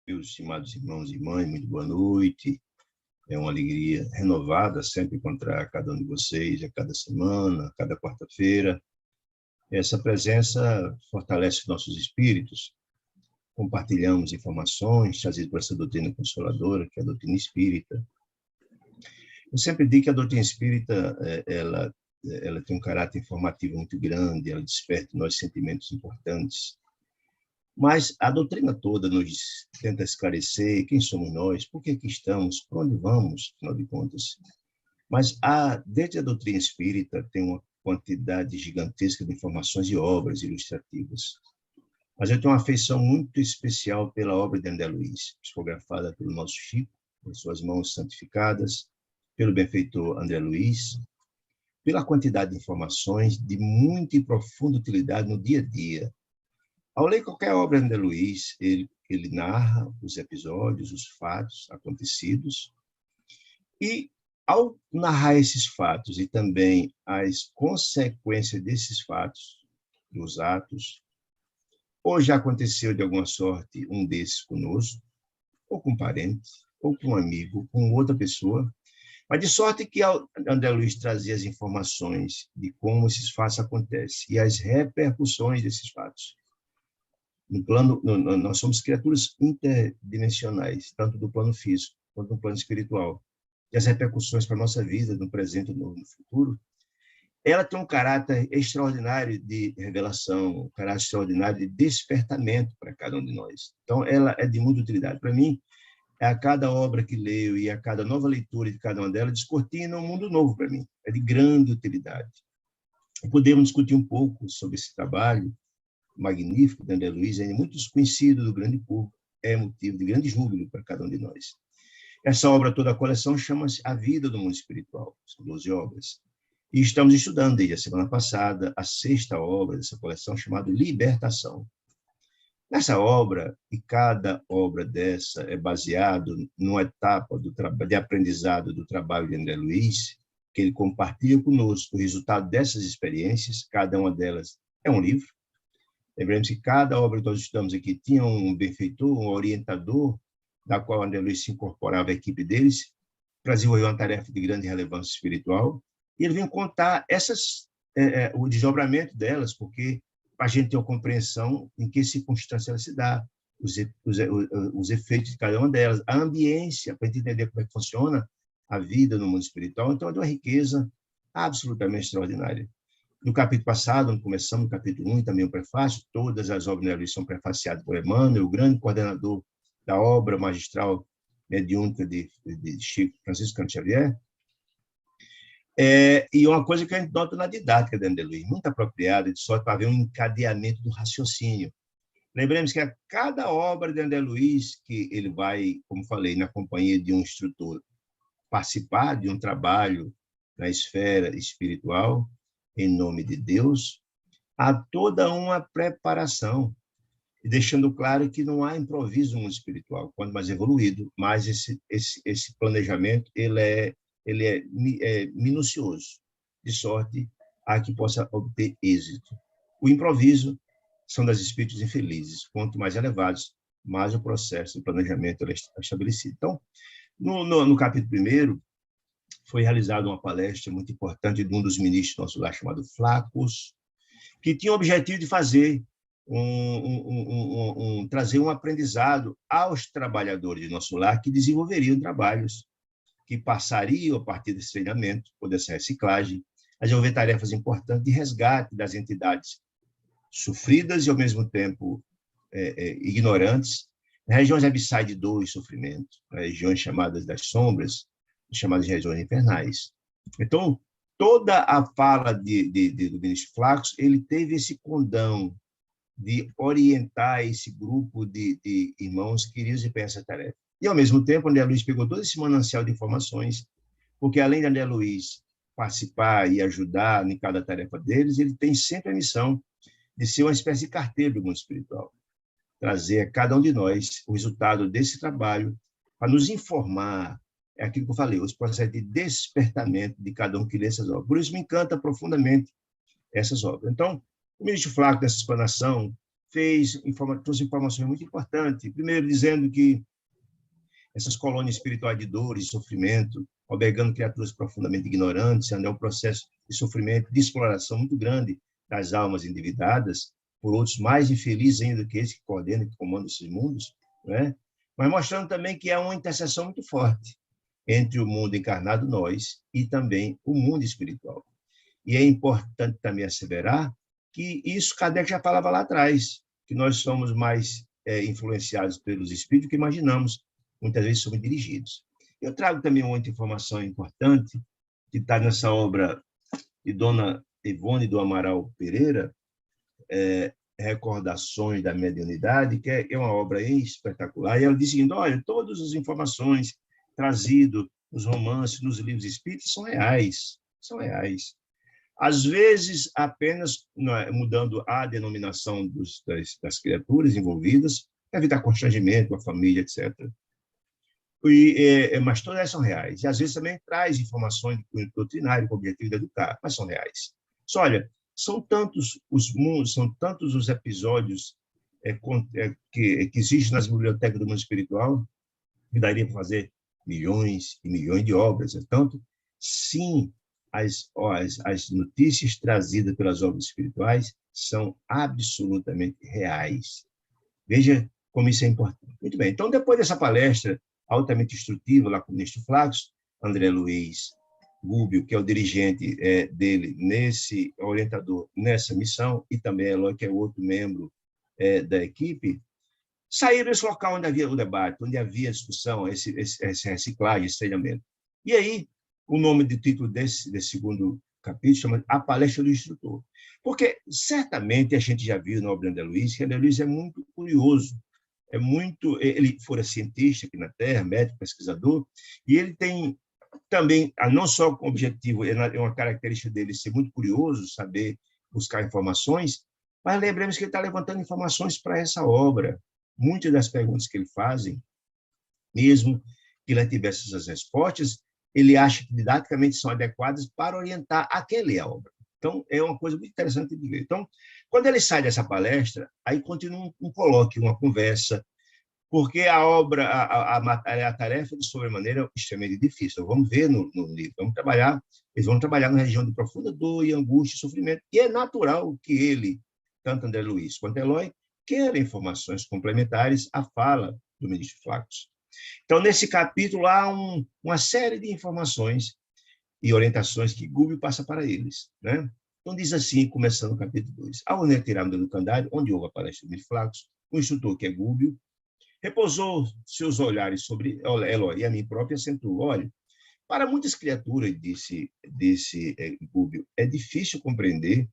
Meus estimados irmãos e irmãs, muito boa noite. É uma alegria renovada sempre encontrar cada um de vocês a cada semana, a cada quarta-feira. Essa presença fortalece nossos espíritos. Compartilhamos informações trazidas por essa doutrina consoladora, que é a doutrina espírita. Eu sempre digo que a doutrina espírita, ela tem um caráter informativo muito grande, ela desperta em nós sentimentos importantes. Mas a doutrina toda nos tenta esclarecer quem somos nós, por que aqui estamos, para onde vamos, afinal de contas. Mas desde a doutrina espírita tem uma quantidade gigantesca de informações e obras ilustrativas. Mas eu tenho uma afeição muito especial pela obra de André Luiz, psicografada pelo nosso Chico, por suas mãos santificadas, pelo benfeitor André Luiz, pela quantidade de informações de muita e profunda utilidade no dia a dia. Ao ler qualquer obra de André Luiz, ele narra os episódios, os fatos acontecidos, e ao narrar esses fatos e também as consequências desses fatos, dos atos, ou já aconteceu de alguma sorte um desses conosco, ou com um parente, ou com um amigo, com outra pessoa, mas de sorte que André Luiz trazia as informações de como esses fatos acontecem e as repercussões desses fatos. No plano, nós somos criaturas interdimensionais, tanto do plano físico quanto do plano espiritual. E as repercussões para a nossa vida, no presente e no futuro, ela tem um caráter extraordinário de revelação, um caráter extraordinário de despertamento para cada um de nós. Então, ela é de muita utilidade. Para mim, a cada obra que leio e a cada nova leitura de cada uma delas, descortina um mundo novo para mim. É de grande utilidade. Podemos discutir um pouco sobre esse trabalho magnífico de André Luiz, é muito desconhecido do grande público, é motivo de grande júbilo para cada um de nós. Essa obra toda, a coleção, chama-se A Vida do Mundo Espiritual, são 12 obras. E estamos estudando desde a semana passada a 6ª obra dessa coleção, chamada Libertação. Nessa obra, e cada obra dessa é baseado numa etapa de aprendizado do trabalho de André Luiz, que ele compartilha conosco o resultado dessas experiências, cada uma delas é um livro. Lembremos que cada obra que nós estudamos aqui tinha um benfeitor, um orientador, da qual André Luiz se incorporava à equipe deles, para desenvolver uma tarefa de grande relevância espiritual, e ele vem contar o desdobramento delas, porque para a gente ter uma compreensão em que circunstância ela se dá, os efeitos de cada uma delas, a ambiência, para a gente entender como é que funciona a vida no mundo espiritual. Então, é de uma riqueza absolutamente extraordinária. No capítulo passado, nós começamos no capítulo 1, e também o prefácio, todas as obras de André Luiz são prefaciadas por Emmanuel, o grande coordenador da obra magistral mediúnica de Chico Francisco Cândido Xavier. E uma coisa que a gente nota na didática de André Luiz, muito apropriada, de sorte para haver um encadeamento do raciocínio. Lembremos que a cada obra de André Luiz, que ele vai, como falei, na companhia de um instrutor, participar de um trabalho na esfera espiritual, em nome de Deus, há toda uma preparação, e deixando claro que não há improviso no mundo espiritual. Quanto mais evoluído, mais esse planejamento ele é minucioso, de sorte a que possa obter êxito. O improviso são das espíritos infelizes. Quanto mais elevados, mais o processo de planejamento é estabelecido. Então, no capítulo 1º, foi realizada uma palestra muito importante de um dos ministros do nosso lar, chamado Flacos, que tinha o objetivo de fazer trazer um aprendizado aos trabalhadores do nosso lar que desenvolveriam trabalhos, que passariam a partir desse treinamento, por essa reciclagem, a desenvolver tarefas importantes de resgate das entidades sofridas e, ao mesmo tempo, ignorantes, nas regiões abissais de dor e sofrimento, nas regiões chamadas das sombras, chamadas de regiões infernais. Então, toda a fala do ministro Flacos, ele teve esse condão de orientar esse grupo de irmãos que iriam desempenhar essa tarefa. E, ao mesmo tempo, André Luiz pegou todo esse manancial de informações, porque, além de André Luiz participar e ajudar em cada tarefa deles, ele tem sempre a missão de ser uma espécie de carteiro do mundo espiritual, trazer a cada um de nós o resultado desse trabalho para nos informar. É aquilo que eu falei, os processos de despertamento de cada um que lê essas obras. Por isso me encanta profundamente essas obras. Então, o ministro Flávio, nessa explanação, trouxe informações muito importantes. Primeiro, dizendo que essas colônias espirituais de dor e sofrimento, albergando criaturas profundamente ignorantes, é um processo de sofrimento, de exploração muito grande das almas endividadas, por outros mais infelizes ainda do que esse que coordena e que comanda esses mundos, né? Mas mostrando também que há uma interseção muito forte entre o mundo encarnado, nós, e também o mundo espiritual. E é importante também asseverar que isso Kardec já falava lá atrás, que nós somos mais influenciados pelos espíritos que imaginamos, muitas vezes somos dirigidos. Eu trago também outra informação importante, que está nessa obra de Dona Ivone do Amaral Pereira, Recordações da Mediunidade, que é uma obra espetacular, e ela diz assim, olha, todas as informações trazidas nos romances, nos livros espíritas, são reais, são reais. Às vezes, apenas mudando a denominação das criaturas envolvidas, para evitar constrangimento com a família, etc. Mas todas elas são reais. E, às vezes, também traz informações doutrinárias com o objetivo de educar, mas são reais. Só, olha, são tantos os mundos, são tantos os episódios que existem nas bibliotecas do mundo espiritual, que daria para fazer milhões e milhões de obras. Tanto, sim, as notícias trazidas pelas obras espirituais são absolutamente reais. Veja como isso é importante. Muito bem. Então, depois dessa palestra altamente instrutiva lá com o ministro Flaxo, André Luiz Gúbio, que é o dirigente dele, orientador nessa missão, e também Eloy, que é outro membro da equipe, saíram desse local onde havia o debate, onde havia discussão, essa reciclagem, esse treinamento. E aí, o nome do título desse segundo capítulo chama A Palestra do Instrutor. Porque, certamente, a gente já viu na obra de André Luiz, que André Luiz é muito curioso, ele fora cientista aqui na Terra, médico, pesquisador, e ele tem também, não só com o objetivo, é uma característica dele ser muito curioso, saber buscar informações, mas lembremos que ele está levantando informações para essa obra. Muitas das perguntas que ele fazem, mesmo que ele tivesse essas respostas, ele acha que didaticamente são adequadas para orientar a quem lê a obra. Então, é uma coisa muito interessante de ver. Então, quando ele sai dessa palestra, aí continua um colóquio, uma conversa, porque a obra, a tarefa de sobremaneira é extremamente difícil. Então, vamos ver no livro, eles vão trabalhar na região de profunda dor e angústia e sofrimento, e é natural que ele, tanto André Luiz quanto Eloy, queiram informações complementares à fala do ministro Flaxo. Então, nesse capítulo, há uma série de informações e orientações que Gúbio passa para eles, né? Então, diz assim, começando o capítulo 2. Ao retirarmos do Candário, onde houve a palestra do ministro Flaxo, o instrutor, que é Gúbio, repousou seus olhares sobre Eloy e a mim própria e acentuou, olha, para muitas criaturas, disse Gúbio, é difícil compreender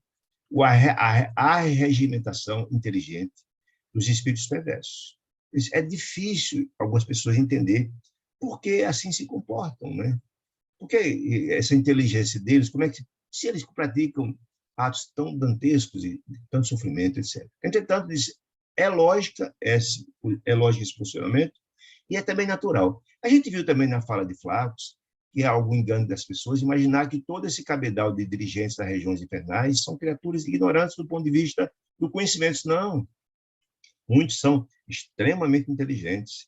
a regimentação inteligente dos espíritos perversos. É difícil algumas pessoas entender por que assim se comportam, né? Porque essa inteligência deles, como é que se eles praticam atos tão dantescos e tanto sofrimento, etc. Entretanto, é lógica esse posicionamento e é também natural. A gente viu também na fala de Flaxo que há algum engano das pessoas imaginar que todo esse cabedal de dirigentes das regiões infernais são criaturas ignorantes do ponto de vista do conhecimento. Não. Muitos são extremamente inteligentes.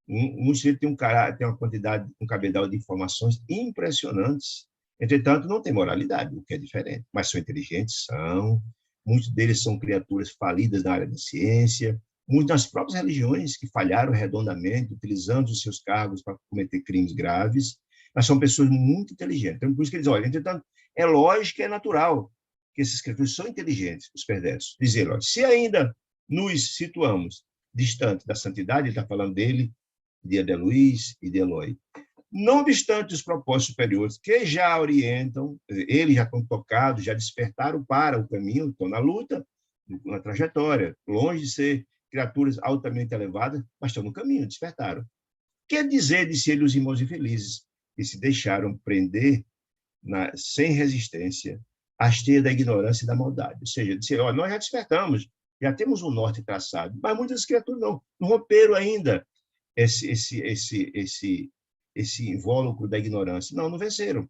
Muitos têm uma quantidade, um cabedal de informações impressionantes. Entretanto, não tem moralidade, o que é diferente. Mas são inteligentes, são. Muitos deles são criaturas falidas na área da ciência. Muitas das próprias religiões que falharam redondamente, utilizando os seus cargos para cometer crimes graves. Mas são pessoas muito inteligentes. Então, por isso que eles olham. Entretanto, é lógico e é natural que esses criaturas são inteligentes, os perversos. Dizer, olha, se ainda nos situamos distante da santidade, ele está falando dele, de André Luiz e de Eloy. Não obstante os propósitos superiores que já orientam, eles já estão tocados, já despertaram para o caminho, estão na luta, na trajetória, longe de ser criaturas altamente elevadas, mas estão no caminho, despertaram. Quer dizer, disse ele, os irmãos infelizes, que se deixaram prender sem resistência às teias da ignorância e da maldade. Ou seja, olha, nós já despertamos, já temos um norte traçado, mas muitas criaturas não romperam ainda esse invólucro da ignorância. Não venceram.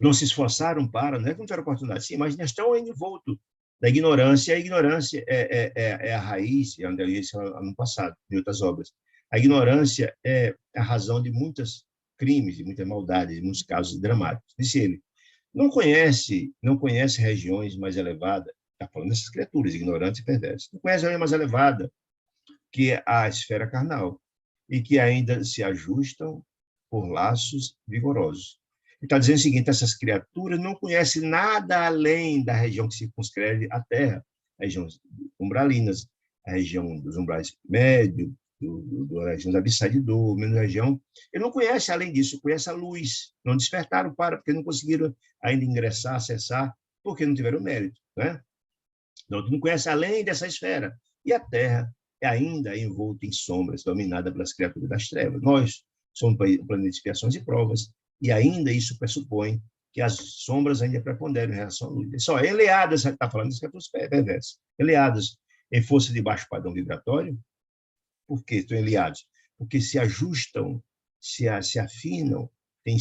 Não se esforçaram para, não é que não tiveram oportunidade, sim, mas estão ainda envoltos da ignorância. A ignorância é a raiz, e André disse ano passado, em outras obras. A ignorância é a razão de muitos crimes, de muitas maldades, de muitos casos dramáticos. Disse ele, não conhece regiões mais elevadas, está falando dessas criaturas ignorantes e perversas, não conhece a região mais elevada que é a esfera carnal, e que ainda se ajustam por laços vigorosos. Ele está dizendo o seguinte, essas criaturas não conhecem nada além da região que circunscreve a Terra, a região umbralinas, a região dos umbrais médios, da região da abissais de dor, menos região. Ele não conhece além disso, conhece a luz. Não despertaram porque não conseguiram ainda ingressar, acessar, porque não tiveram mérito, né? Então, não conhece além dessa esfera. E a Terra é ainda envolta em sombras, dominada pelas criaturas das trevas. Nós somos um planeta de expiações e provas, e ainda isso pressupõe que as sombras ainda preponderam em relação à luz. Só eleadas, está falando das criaturas perversas, eleadas em força de baixo padrão vibratório. Por que estão eleados? Porque se ajustam, se afinam, tem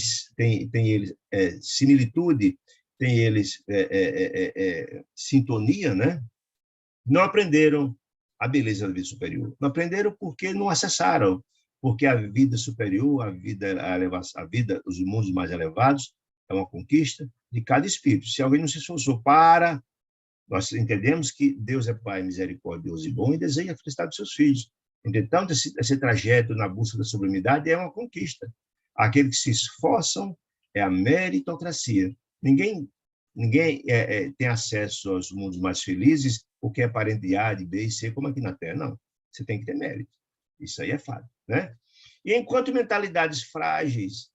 eles similitude, tem eles sintonia, né? Não aprenderam a beleza da vida superior. Não aprenderam porque não acessaram, porque a vida superior, a vida, os mundos mais elevados, é uma conquista de cada espírito. Se alguém não se esforçou para, nós entendemos que Deus é Pai misericordioso e bom e deseja a felicidade dos seus filhos. Entretanto, esse trajeto na busca da sublimidade é uma conquista. Aqueles que se esforçam é a meritocracia. Ninguém tem acesso aos mundos mais felizes porque é parente de A, de B e C, como aqui na Terra. Não, você tem que ter mérito. Isso aí é fato, né? E enquanto mentalidades frágeis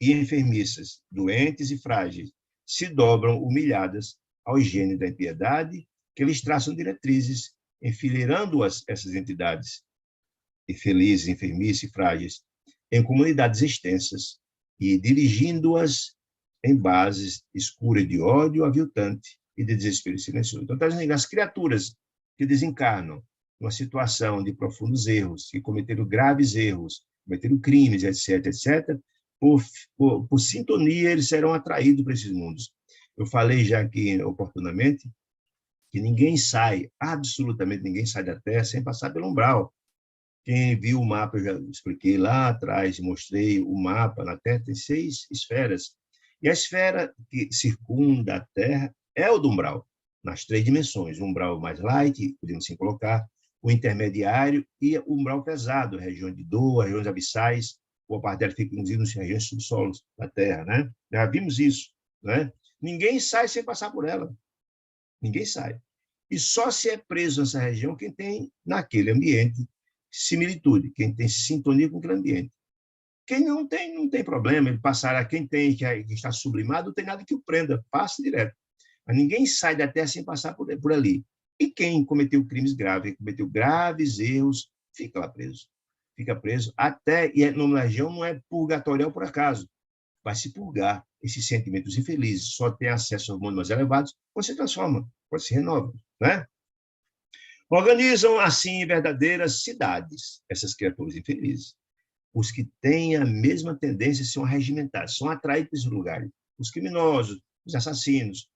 e enfermiças, doentes e frágeis, se dobram humilhadas ao gênio da impiedade, que eles traçam diretrizes, enfileirando essas entidades infelizes, enfermiças e frágeis em comunidades extensas e dirigindo-as em bases escuras de ódio aviltante e de desespero silencioso. Então, está dizendo, as criaturas que desencarnam numa situação de profundos erros, que cometeram graves erros, cometeram crimes, etc., etc., por sintonia, eles serão atraídos para esses mundos. Eu falei já aqui oportunamente que ninguém sai, absolutamente ninguém sai da Terra sem passar pelo umbral. Quem viu o mapa, eu já expliquei lá atrás, mostrei o mapa, na Terra tem 6 esferas, e a esfera que circunda a Terra é o do umbral, nas 3 dimensões, o umbral mais light, podemos assim colocar, o intermediário e o umbral pesado, região de dor, regiões abissais, boa parte dela fica inclusive nas regiões subsolos da Terra, né? Já vimos isso, né? Ninguém sai sem passar por ela, ninguém sai. E só se é preso nessa região quem tem, naquele ambiente, similitude, quem tem sintonia com aquele ambiente. Quem não tem problema, ele passar a quem tem, que está sublimado, não tem nada que o prenda, passa direto. Mas ninguém sai da Terra sem passar por ali. E quem cometeu crimes graves, cometeu graves erros, fica lá preso. Fica preso até, e na região não é purgatorial por acaso, vai se purgar esses sentimentos infelizes, só tem acesso aos mundos mais elevados, quando se transforma, quando se renova, né? Organizam, assim, verdadeiras cidades, essas criaturas infelizes. Os que têm a mesma tendência são regimentados, são atraídos para esses lugares. Os criminosos, os assassinos,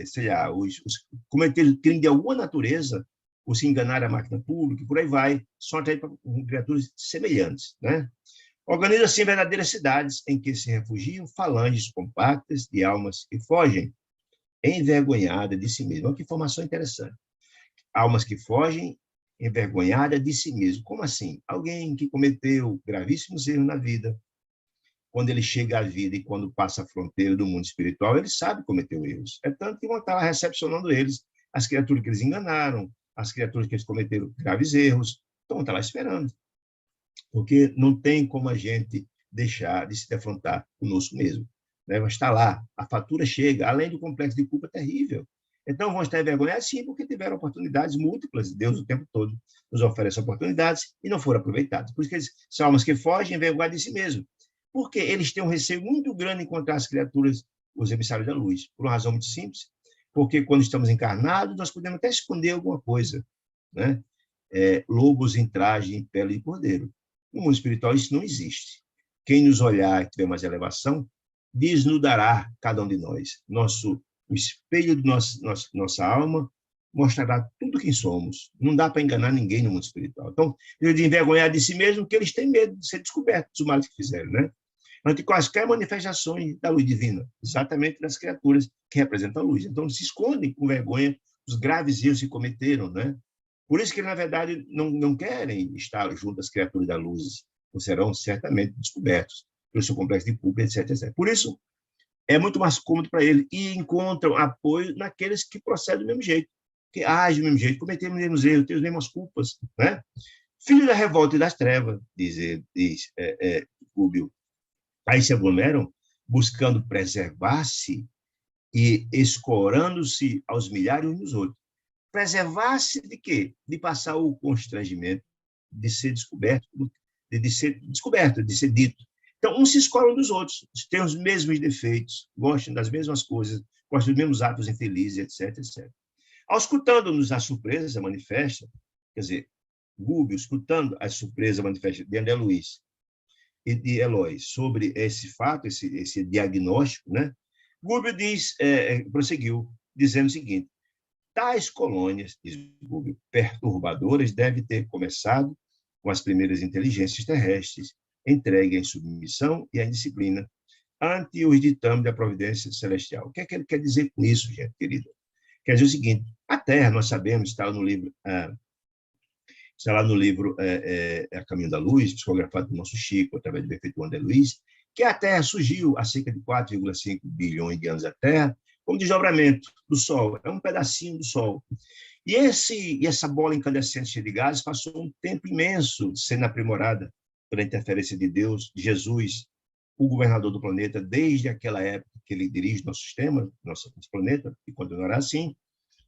sei lá, os cometeram crime de alguma natureza, os que enganaram a máquina pública, por aí vai, são atraídos para criaturas semelhantes, né? Organiza, assim, verdadeiras cidades em que se refugiam falanges compactas de almas que fogem envergonhadas de si mesmas. Olha que informação interessante. Almas que fogem envergonhadas de si mesmo. Como assim? Alguém que cometeu gravíssimos erros na vida, quando ele chega à vida e quando passa a fronteira do mundo espiritual, ele sabe que cometeu erros. É tanto que vão estar lá recepcionando eles, as criaturas que eles enganaram, as criaturas que eles cometeram graves erros, vão estar lá esperando. Porque não tem como a gente deixar de se defrontar conosco mesmo. Né? Vai estar lá, a fatura chega, além do complexo de culpa terrível. Então, vão estar envergonhados, sim, porque tiveram oportunidades múltiplas. Deus, o tempo todo, nos oferece oportunidades e não foram aproveitadas. Por isso que eles são almas que fogem envergonhadas de si mesmo. Porque eles têm um receio muito grande em encontrar as criaturas, os emissários da luz. Por uma razão muito simples. Porque quando estamos encarnados, nós podemos até esconder alguma coisa. Né? Lobos em traje, em pele de cordeiro. No mundo espiritual, isso não existe. Quem nos olhar e tiver mais elevação, desnudará cada um de nós. O espelho de nossa alma mostrará tudo quem somos. Não dá para enganar ninguém no mundo espiritual. Então, de envergonhar de si mesmo, que eles têm medo de ser descobertos dos males que fizeram, né? Ante quaisquer manifestações da luz divina, exatamente das criaturas que representam a luz. Então, eles se escondem com vergonha dos graves erros que cometeram, né? Por isso que, na verdade, não querem estar junto às criaturas da luz, ou serão certamente descobertos pelo seu complexo de culpa, etc, etc. Por isso, é muito mais cômodo para ele e encontram apoio naqueles que procedem do mesmo jeito, que agem do mesmo jeito, cometeram os mesmos erros, têm as mesmas culpas, né? Filho da revolta e das trevas, diz Rubio, aí se aglomeram buscando preservar-se e escorando-se aos milhares uns nos outros. Preservar-se de quê? De passar o constrangimento de ser descoberto, de ser dito. Então, uns se escoram dos outros, têm os mesmos defeitos, gostam das mesmas coisas, gostam dos mesmos atos infelizes, etc, etc. Ao escutando-nos a surpresa manifesta, quer dizer, Gúbio, escutando a surpresa manifesta de André Luiz e de Eloy sobre esse fato, esse diagnóstico, né? Gúbio prosseguiu, dizendo o seguinte: tais colônias, diz Gúbio, perturbadoras devem ter começado com as primeiras inteligências terrestres, entregues em submissão e à disciplina, ante os ditames da providência celestial. O que é que ele quer dizer com isso, gente querida? Quer dizer o seguinte: a Terra, nós sabemos, está no livro, A Caminho da Luz, psicografado pelo nosso Chico, através do benfeitor André Luiz, que a Terra surgiu há cerca de 4,5 bilhões de anos da Terra, como desdobramento do Sol, é um pedacinho do Sol. E essa bola incandescente cheia de gases passou um tempo imenso sendo aprimorada pela interferência de Deus, de Jesus, o governador do planeta, desde aquela época que ele dirige nosso sistema, nosso planeta, e continuará assim.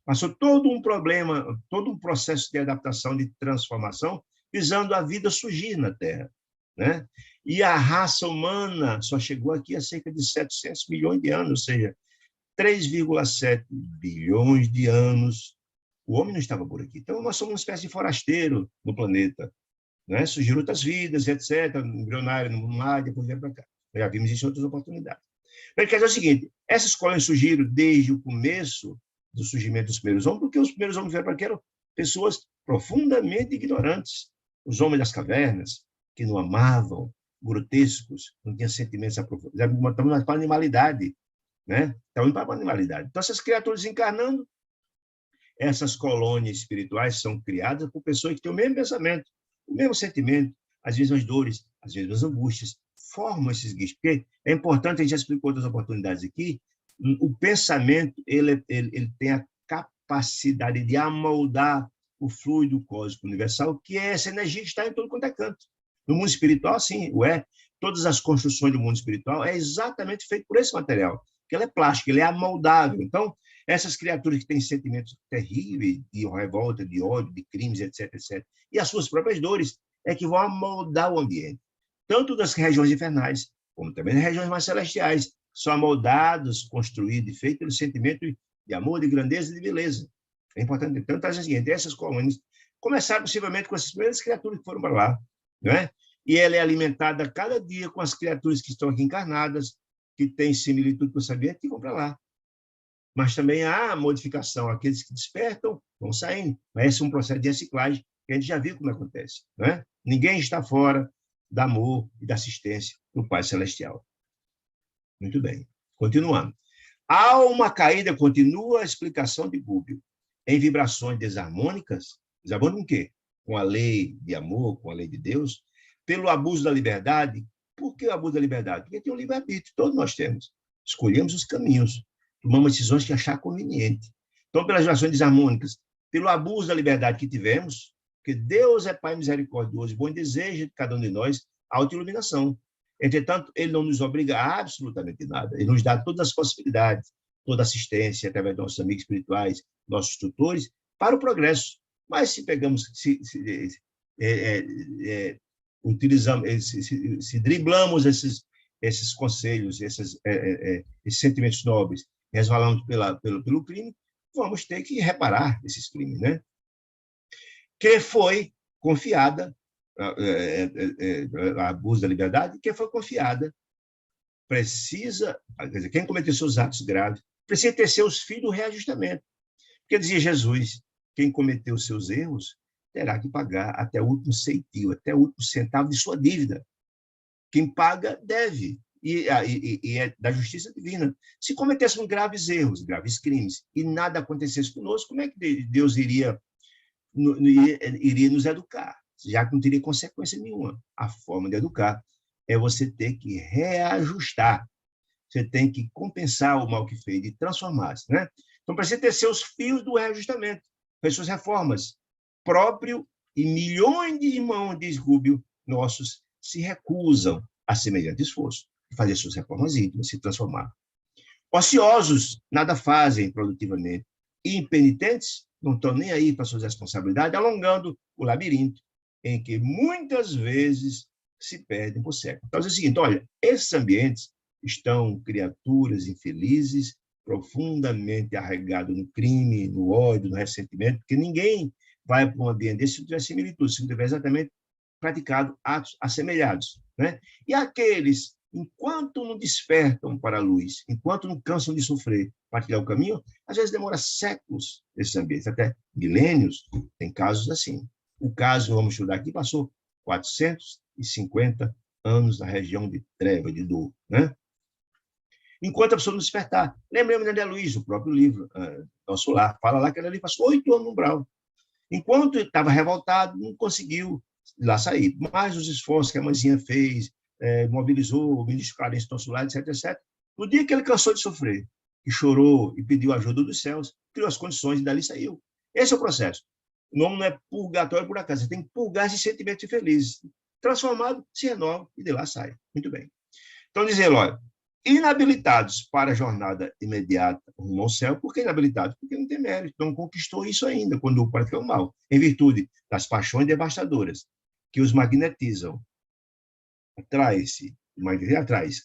Passou todo um problema, todo um processo de adaptação, de transformação, visando a vida surgir na Terra, né? E a raça humana só chegou aqui há cerca de 700 milhões de anos, ou seja, 3,7 bilhões de anos. O homem não estava por aqui. Então, nós somos uma espécie de forasteiro no planeta, né? Surgiram outras vidas, etc., embrionário, no mar, depois veio para cá. Já vimos isso em outras oportunidades. Mas quer dizer o seguinte: essas colônias surgiram desde o começo do surgimento dos primeiros homens, porque os primeiros homens vieram para aqui eram pessoas profundamente ignorantes. Os homens das cavernas, que não amavam, grotescos, não tinham sentimentos aprofundados. Estamos para a animalidade, né? Estamos para a animalidade. Então, essas criaturas encarnando, essas colônias espirituais são criadas por pessoas que têm o mesmo pensamento, o mesmo sentimento, as mesmas dores, as mesmas angústias, formam esses guias. Porque é importante, a gente já explicou outras oportunidades aqui, o pensamento ele tem a capacidade de amoldar o fluido cósmico universal, que é essa energia que está em todo quanto é canto. No mundo espiritual, sim, todas as construções do mundo espiritual é exatamente feito por esse material, que ele é plástico, ele é amoldável. Então, essas criaturas que têm sentimentos terríveis, de revolta, de ódio, de crimes, etc., etc., e as suas próprias dores, é que vão amoldar o ambiente, tanto das regiões infernais, como também das regiões mais celestiais, são amoldados, construídos e feitos pelo sentimento de amor, de grandeza e de beleza. É importante. Então, está dizendo o seguinte: essas colônias começaram possivelmente com essas primeiras criaturas que foram para lá, não é? E ela é alimentada cada dia com as criaturas que estão aqui encarnadas, que têm similitude com o saber, que vão para lá. Mas também há modificação, aqueles que despertam vão saindo. Mas esse é um processo de reciclagem que a gente já viu como acontece, não é? Ninguém está fora do amor e da assistência do Pai Celestial. Muito bem. Continuando. Há uma caída, continua a explicação de Gúbio, em vibrações desarmônicas. Desarmônico com o quê? Com a lei de amor, com a lei de Deus, pelo abuso da liberdade. Por que o abuso da liberdade? Porque tem um livre-arbítrio, todos nós temos. Escolhemos os caminhos, tomamos decisões que achar conveniente. Então, pelas vibrações desarmônicas, pelo abuso da liberdade que tivemos, porque Deus é Pai misericordioso e bom, e deseja de cada um de nós a autoiluminação. Entretanto, ele não nos obriga a absolutamente nada. Ele nos dá todas as possibilidades, toda a assistência, através dos nossos amigos espirituais, nossos tutores, para o progresso. Mas se pegamos, utilizamos, se driblamos esses conselhos, esses sentimentos nobres, resvalamos pelo crime, vamos ter que reparar esses crimes, né? Que foi confiada, abuso da liberdade, que foi confiada precisa, quer dizer, quem cometeu seus atos graves, precisa ter seus filhos do reajustamento. Porque dizia Jesus, quem cometeu seus erros terá que pagar até o último ceitil, até o último centavo de sua dívida. Quem paga, deve. E é da justiça divina. Se cometêssemos graves erros, graves crimes, e nada acontecesse conosco, como é que Deus iria nos educar? Já que não teria consequência nenhuma. A forma de educar é você ter que reajustar. Você tem que compensar o mal que fez, de transformar-se, né? Então, precisa ter seus fios do reajustamento, fez suas reformas. Próprio e milhões de irmãos, diz Rúbio, nossos, se recusam a semelhante esforço, fazer suas reformas íntimas, se transformar. Ociosos, nada fazem produtivamente. E impenitentes, não estão nem aí para suas responsabilidades, alongando o labirinto em que muitas vezes se perdem por séculos. Então, é o seguinte, olha, esses ambientes estão criaturas infelizes, profundamente arraigadas no crime, no ódio, no ressentimento, porque ninguém vai para um ambiente desse se não tiver similitude, se não tiver exatamente praticado atos assemelhados, né? E aqueles, enquanto não despertam para a luz, enquanto não cansam de sofrer, partilhar o caminho, às vezes demora séculos esses ambientes, até milênios, tem casos assim. O caso, vamos estudar aqui, passou 450 anos na região de treva, de dor, né? Enquanto a pessoa não despertar. Lembramos de André Luiz, o próprio livro, Nosso Lar, fala lá que ele passou 8 anos no umbral. Enquanto ele estava revoltado, não conseguiu lá sair. Mas os esforços que a mãezinha fez, mobilizou o ministro Clarence Nosso Lar, etc, etc. No dia que ele cansou de sofrer, e chorou e pediu ajuda dos céus, criou as condições e dali saiu. Esse é o processo. O nome não é purgatório por acaso, você tem que purgar esses sentimentos infelizes. Transformado, se renova e de lá sai. Muito bem. Então, dizendo, olha, inabilitados para a jornada imediata rumo ao céu. Por que inabilitados? Porque não tem mérito, não conquistou isso ainda, quando praticou o mal, em virtude das paixões devastadoras que os magnetizam. Atraem-se,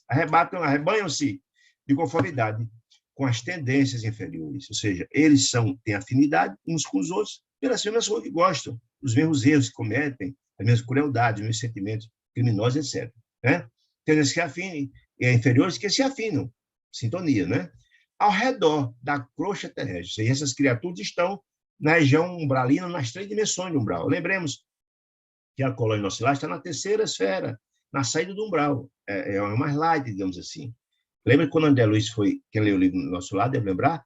arrebanham-se de conformidade com as tendências inferiores, ou seja, eles têm afinidade uns com os outros pelas mesmas coisas que gostam, os mesmos erros que cometem, as mesmas crueldades, os mesmos sentimentos criminosos, etc. Né? Tendências que afinem, inferiores que se afinam, sintonia, né? Ao redor da crosta terrestre. E essas criaturas estão na região umbralina, nas 3 dimensões do umbral. Lembremos que a colônia nosso lar está na 3ª esfera, na saída do umbral. É mais light, digamos assim. Lembra quando André Luiz foi, quem leu o livro do Nosso Lar, deve lembrar?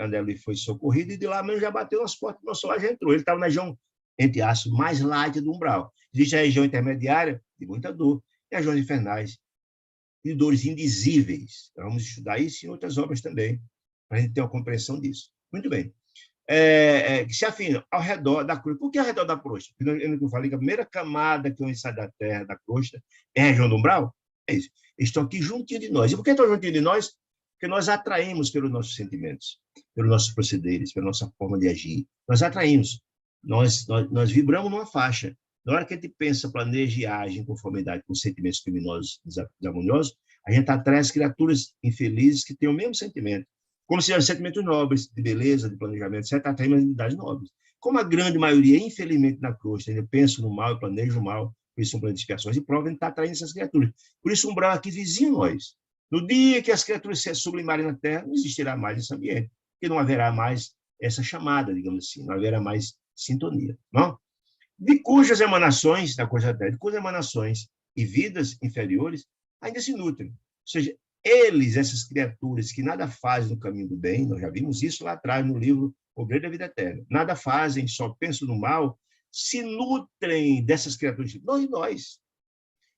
André Luiz foi socorrido e de lá mesmo já bateu nas portas do Nosso Lar, já entrou. Ele estava na região, entre aspas, mais light do umbral. Existe a região intermediária, de muita dor, e as regiões infernais, de dores indizíveis. Então, vamos estudar isso em outras obras também, para a gente ter uma compreensão disso. Muito bem. Que se afinam ao redor da crosta. Por que ao redor da crosta? Porque eu falei que a primeira camada que sai da terra, da crosta, é a região do umbral. É isso. Eles estão aqui juntinho de nós. E por que estão juntinho de nós? Porque nós atraímos pelos nossos sentimentos, pelos nossos procederes, pela nossa forma de agir. Nós atraímos. Nós vibramos numa faixa. Na hora que a gente pensa, planeja e age em conformidade com sentimentos criminosos, desarmoniosos, a gente atrai as criaturas infelizes que têm o mesmo sentimento. Como se fossem sentimentos nobres, de beleza, de planejamento, etc., atraem unidades nobres. Como a grande maioria, infelizmente, na crosta, ainda pensa no mal, planeja o mal, por isso são planos de expiações e provas, a gente está atraindo essas criaturas. Por isso, o umbral aqui vizinho nós. No dia que as criaturas se sublimarem na Terra, não existirá mais esse ambiente, porque não haverá mais essa chamada, digamos assim, não haverá mais sintonia. Não? De cujas emanações, da coisa da Terra, de cujas emanações e vidas inferiores ainda se nutrem. Ou seja, eles, essas criaturas que nada fazem no caminho do bem, nós já vimos isso lá atrás no livro Obreiro da Vida Eterna, nada fazem, só pensam no mal, se nutrem dessas criaturas, nós.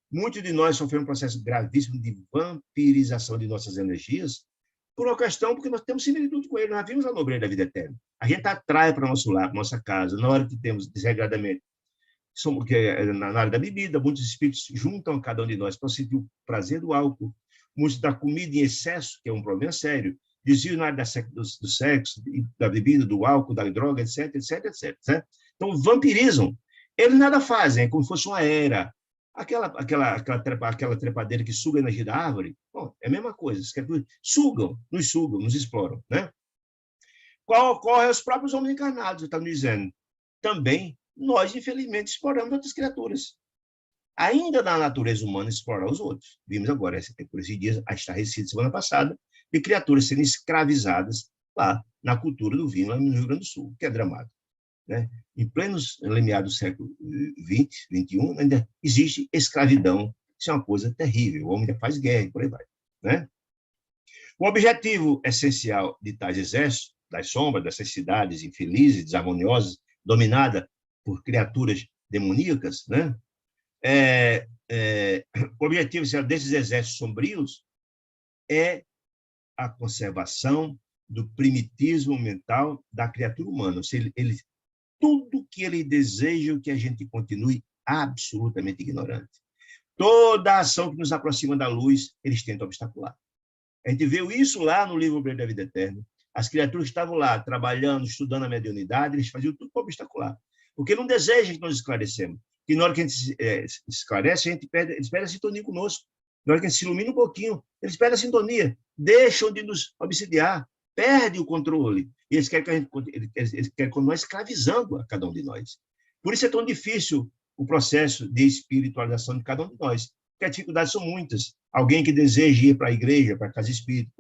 Muitos de nós sofremos um processo gravíssimo de vampirização de nossas energias, por uma questão, porque nós temos similitude com ele, nós vimos a nobreza da vida eterna. A gente atrai para o nosso lar, para nossa casa, na hora que temos desregradamente, na área da bebida, muitos espíritos juntam a cada um de nós para sentir o prazer do álcool, muitos da comida em excesso, que é um problema sério, desvio na área do sexo, da bebida, do álcool, da droga, etc, etc, etc. Certo? Então, vampirizam. Eles nada fazem, é como se fosse uma era. Aquela trepadeira que suga a energia da árvore, bom, é a mesma coisa. As criaturas nos sugam, nos exploram. Né? Qual ocorre aos próprios homens encarnados, está me dizendo. Também, nós, infelizmente, exploramos outras criaturas. ainda na natureza humana, explorar os outros. Vimos agora, por esses dias, a estarrecida semana passada, de criaturas sendo escravizadas lá na cultura do vinho, lá no Rio Grande do Sul, que é dramático. Né? Em pleno limiar do século XX, XXI, ainda existe escravidão. Isso é uma coisa terrível. O homem ainda faz guerra e por aí vai. Né? O objetivo essencial de tais exércitos, das sombras, dessas cidades infelizes, desarmoniosas, dominadas por criaturas demoníacas, né? O objetivo desses exércitos sombrios é a conservação do primitismo mental da criatura humana. Ou seja, tudo que ele deseja que a gente continue absolutamente ignorante. Toda ação que nos aproxima da luz, eles tentam obstacular. A gente viu isso lá no livro Brilho da Vida Eterna. As criaturas que estavam lá, trabalhando, estudando a mediunidade, eles faziam tudo para obstacular. Porque não deseja que nós esclarecemos. E na hora que a gente esclarece, eles perdem a sintonia conosco. Na hora que a gente se ilumina um pouquinho, eles perdem a sintonia, deixam de nos obsidiar, perdem o controle. E eles querem continuar escravizando a cada um de nós. Por isso é tão difícil o processo de espiritualização de cada um de nós. Porque as dificuldades são muitas. Alguém que deseja ir para a igreja, para a casa espírita,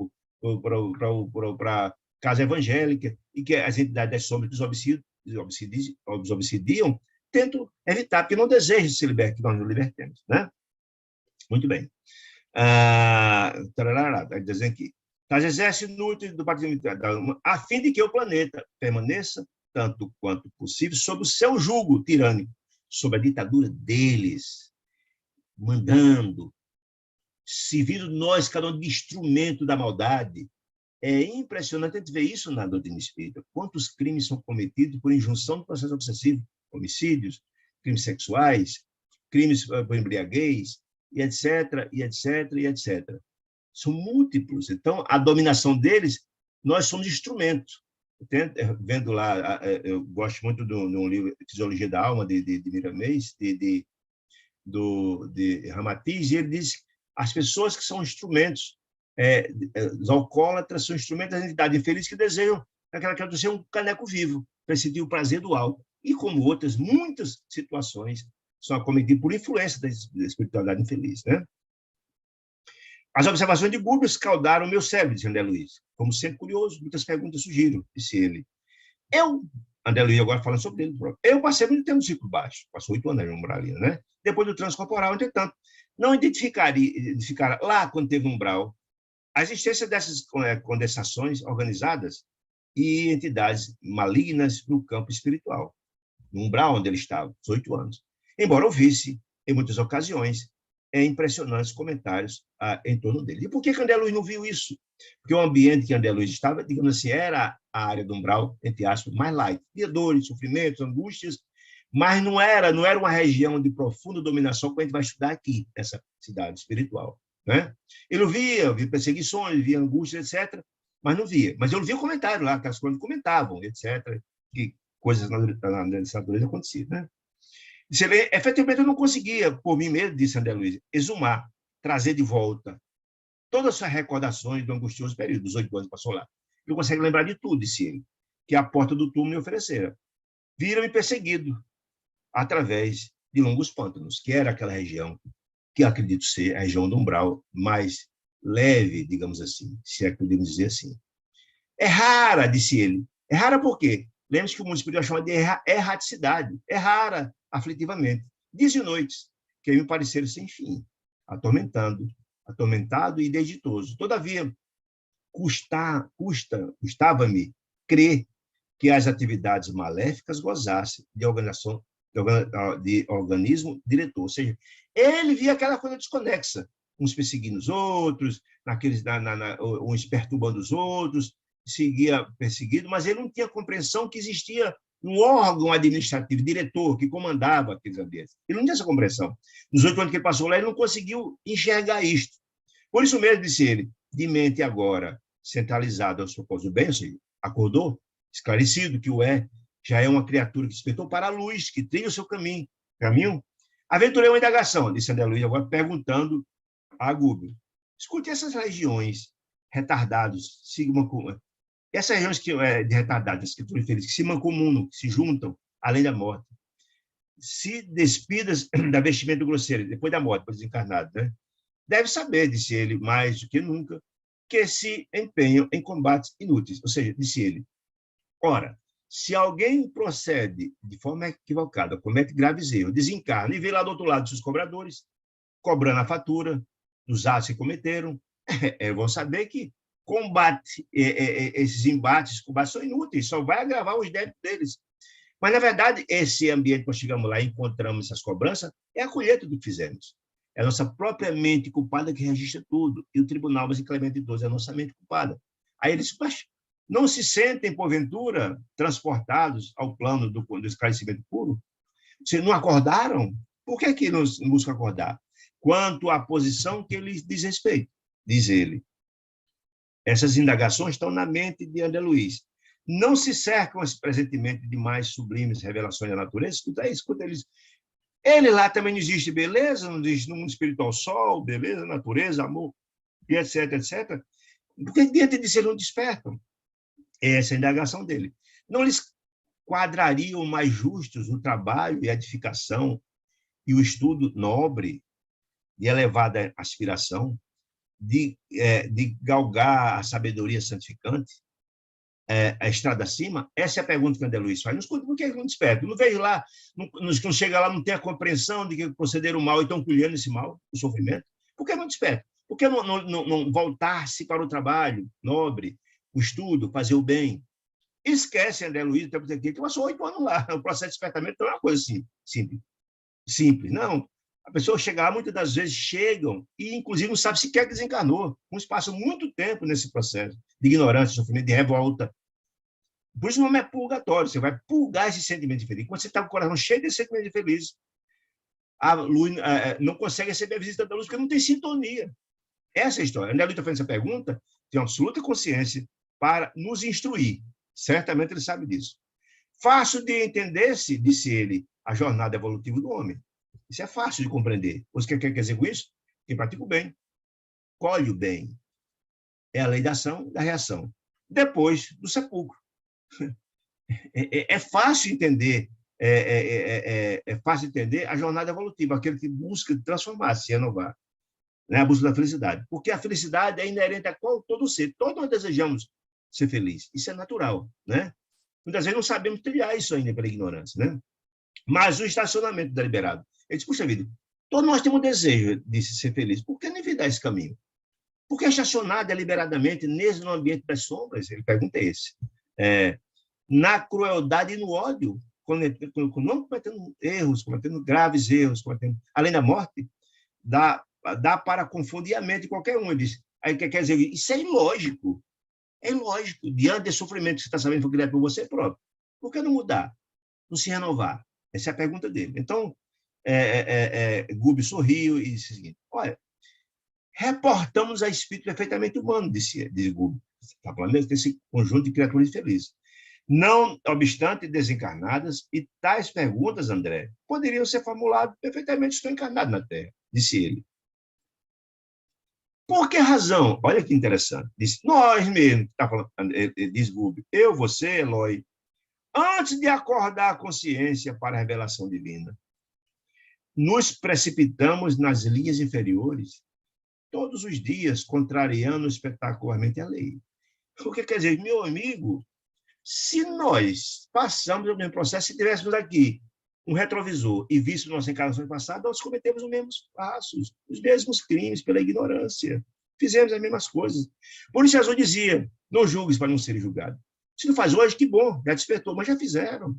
para a casa evangélica, e que as entidades das sombras os obsidiam, tentam evitar, porque não desejam se libertar, que nós nos libertemos. Né? Muito bem. Está dizendo aqui. Tais exércitos inúteis do partido a fim de que o planeta permaneça, tanto quanto possível, sob o seu jugo tirânico, sob a ditadura deles, mandando, servindo nós, cada um de instrumento da maldade. É impressionante a gente ver isso na doutrina espírita. Quantos crimes são cometidos por injunção do processo obsessivo, homicídios, crimes sexuais, crimes por embriaguez, e etc, e etc, e etc. São múltiplos. Então, a dominação deles, nós somos instrumentos. Vendo lá, eu gosto muito de um livro, Fisiologia da Alma, de Miramês, de Ramatiz, e ele diz que as pessoas que são instrumentos, os alcoólatras são instrumentos da entidade infeliz que desejam aquela criatura ser um caneco vivo, para sentir o prazer do álcool. E como outras, muitas situações são acometidas por influência da espiritualidade infeliz. Né? As observações de Gubbio escaldaram o meu cérebro, disse André Luiz. Como sempre curioso, muitas perguntas surgiram, disse ele. André Luiz agora falando sobre ele próprio. Eu passei muito tempo no ciclo baixo, passou 8 anos na umbralina, né? Depois do transcorporal, entretanto, não identificar lá, quando teve umbral, a existência dessas condensações organizadas e entidades malignas no campo espiritual, no umbral onde ele estava, 18 anos. Embora ouvisse, em muitas ocasiões, impressionantes comentários em torno dele. E por que André Luiz não viu isso? Porque o ambiente que André Luiz estava, digamos assim, era a área do umbral, entre aspas, mais light. Havia dores, sofrimentos, angústias, mas não era uma região de profunda dominação como a gente vai estudar aqui, nessa cidade espiritual. Né? Ele via perseguições, via angústias, etc., mas não via. Mas eu via comentários lá, aquelas coisas comentavam, etc., que coisas nessa natureza aconteciam. Né? Efetivamente, eu não conseguia, por mim mesmo, disse André Luiz, exumar, trazer de volta todas essas recordações do angustioso período, dos 8 anos que passou lá. Eu consigo lembrar de tudo, disse ele, que a porta do túmulo me oferecera. Viram-me perseguido através de longos pântanos, que era aquela região que acredito ser a região do umbral mais leve, digamos assim, se é que podemos dizer assim. É rara, disse ele. É rara por quê? Lembre-se que o mundo espiritual chama de erraticidade. É rara, aflitivamente. Dias e noites, que me pareceram sem fim, atormentado e desditoso. Todavia, custava-me crer que as atividades maléficas gozassem de organismo diretor. Ou seja, ele via aquela coisa desconexa, uns perseguindo os outros, uns perturbando os outros, seguia perseguido, mas ele não tinha compreensão que existia um órgão administrativo, diretor, que comandava aqueles ambientes. Ele não tinha essa compreensão. Nos 8 anos que ele passou lá, ele não conseguiu enxergar isto. Por isso mesmo, disse ele, de mente agora centralizada aos propósitos do bem, ou seja, acordou, esclarecido que o já é uma criatura que despertou para a luz, que trilha o seu caminho. Aventurei uma indagação, disse André Luiz, agora perguntando a Gubbio. Escute essas regiões retardados, essas regiões de retardados, que se mancomunam, que se juntam, além da morte. se despidas da vestimenta grosseira, depois da morte, para desencarnado, né? Deve saber, disse ele, mais do que nunca, que se empenham em combates inúteis. Ou seja, disse ele, ora, se alguém procede de forma equivocada, comete graves erros, desencarna e vê lá do outro lado seus cobradores, cobrando a fatura dos atos que cometeram, vão saber que esses combates são inúteis, só vai agravar os débitos deles. Mas, na verdade, esse ambiente, quando chegamos lá e encontramos essas cobranças, é a colheita do que fizemos. É a nossa própria mente culpada que registra tudo. E o Tribunal mais inclemente de todos é a nossa mente culpada. Aí eles não se sentem, porventura, transportados ao plano do esclarecimento puro? Se não acordaram, por que não buscam acordar? Quanto à posição que lhes diz respeito, diz ele. Essas indagações estão na mente de André Luiz. Não se cercam presentemente de mais sublimes revelações da natureza? Escuta eles. Ele lá também não existe beleza, não existe no mundo espiritual sol, beleza, natureza, amor, e etc, etc. Porque diante disso eles não despertam. Essa é a indagação dele. Não lhes quadrariam mais justos o trabalho e a edificação e o estudo nobre de elevada aspiração, de galgar a sabedoria santificante, a estrada acima? Essa é a pergunta que o André Luiz faz. Não escuta, por que não desperta? Não vejo lá, não chega lá, não tem a compreensão de que procederam mal e estão colhendo esse mal, o sofrimento? Por que não desperta? Por que não voltar-se para o trabalho nobre, o estudo, fazer o bem? Esquece, André Luiz, que passou 8 anos lá. O processo de despertamento não é uma coisa assim, simples. Não. A pessoa chega lá, muitas das vezes chegam e, inclusive, não sabe sequer que desencarnou. Uns passam muito tempo nesse processo de ignorância, de sofrimento, de revolta. Por isso o nome é purgatório. Você vai purgar esse sentimento de feliz. Quando você está com o coração cheio desse sentimento de feliz, a luz não consegue receber a visita da luz porque não tem sintonia. Essa é a história. André Luiz está fazendo essa pergunta, tem absoluta consciência para nos instruir. Certamente ele sabe disso. Fácil de entender-se, disse ele, a jornada evolutiva do homem. Isso é fácil de compreender. O que quer dizer com isso? Quem pratica o bem, colhe o bem. É a lei da ação e da reação. Depois do sepulcro. É fácil entender, é fácil entender a jornada evolutiva, aquele que busca transformar-se, se renovar, né? A busca da felicidade. Porque a felicidade é inerente a todo ser. Todos nós desejamos ser feliz. Isso é natural, né? Muitas vezes não sabemos trilhar isso ainda pela ignorância, né? Mas o estacionamento deliberado. Ele disse, puxa vida, todos nós temos o desejo de ser feliz. Por que não evitar esse caminho? Por que estacionar deliberadamente no ambiente das sombras? Ele pergunta esse. Na crueldade e no ódio, não cometendo erros, cometendo graves erros, além da morte, dá para confundir a mente de qualquer um. Ele diz, aí quer dizer, isso é ilógico. É ilógico. Diante desse sofrimento que você está sabendo que foi criado por você próprio. Por que não mudar? Não se renovar? Essa é a pergunta dele. Então, Gubi sorriu e disse o seguinte, olha, reportamos a espírito perfeitamente humano, disse Gubi. Está falando desse conjunto de criaturas infelizes. Não obstante desencarnadas, e tais perguntas, André, poderiam ser formuladas perfeitamente, estou encarnado na Terra, disse ele. Por que razão? Olha que interessante. Disse, nós mesmos, tá falando, diz Gubi, eu, você, Eloy, antes de acordar a consciência para a revelação divina, nos precipitamos nas linhas inferiores, todos os dias, contrariando espetacularmente a lei. O que quer dizer, meu amigo, se nós passamos o mesmo processo, se tivéssemos aqui um retrovisor e víssemos nossa encarnação passada, nós cometemos os mesmos passos, os mesmos crimes pela ignorância. Fizemos as mesmas coisas. Por isso Jesus dizia, não julgues para não ser julgado. Se não faz hoje, que bom, já despertou, mas já fizeram.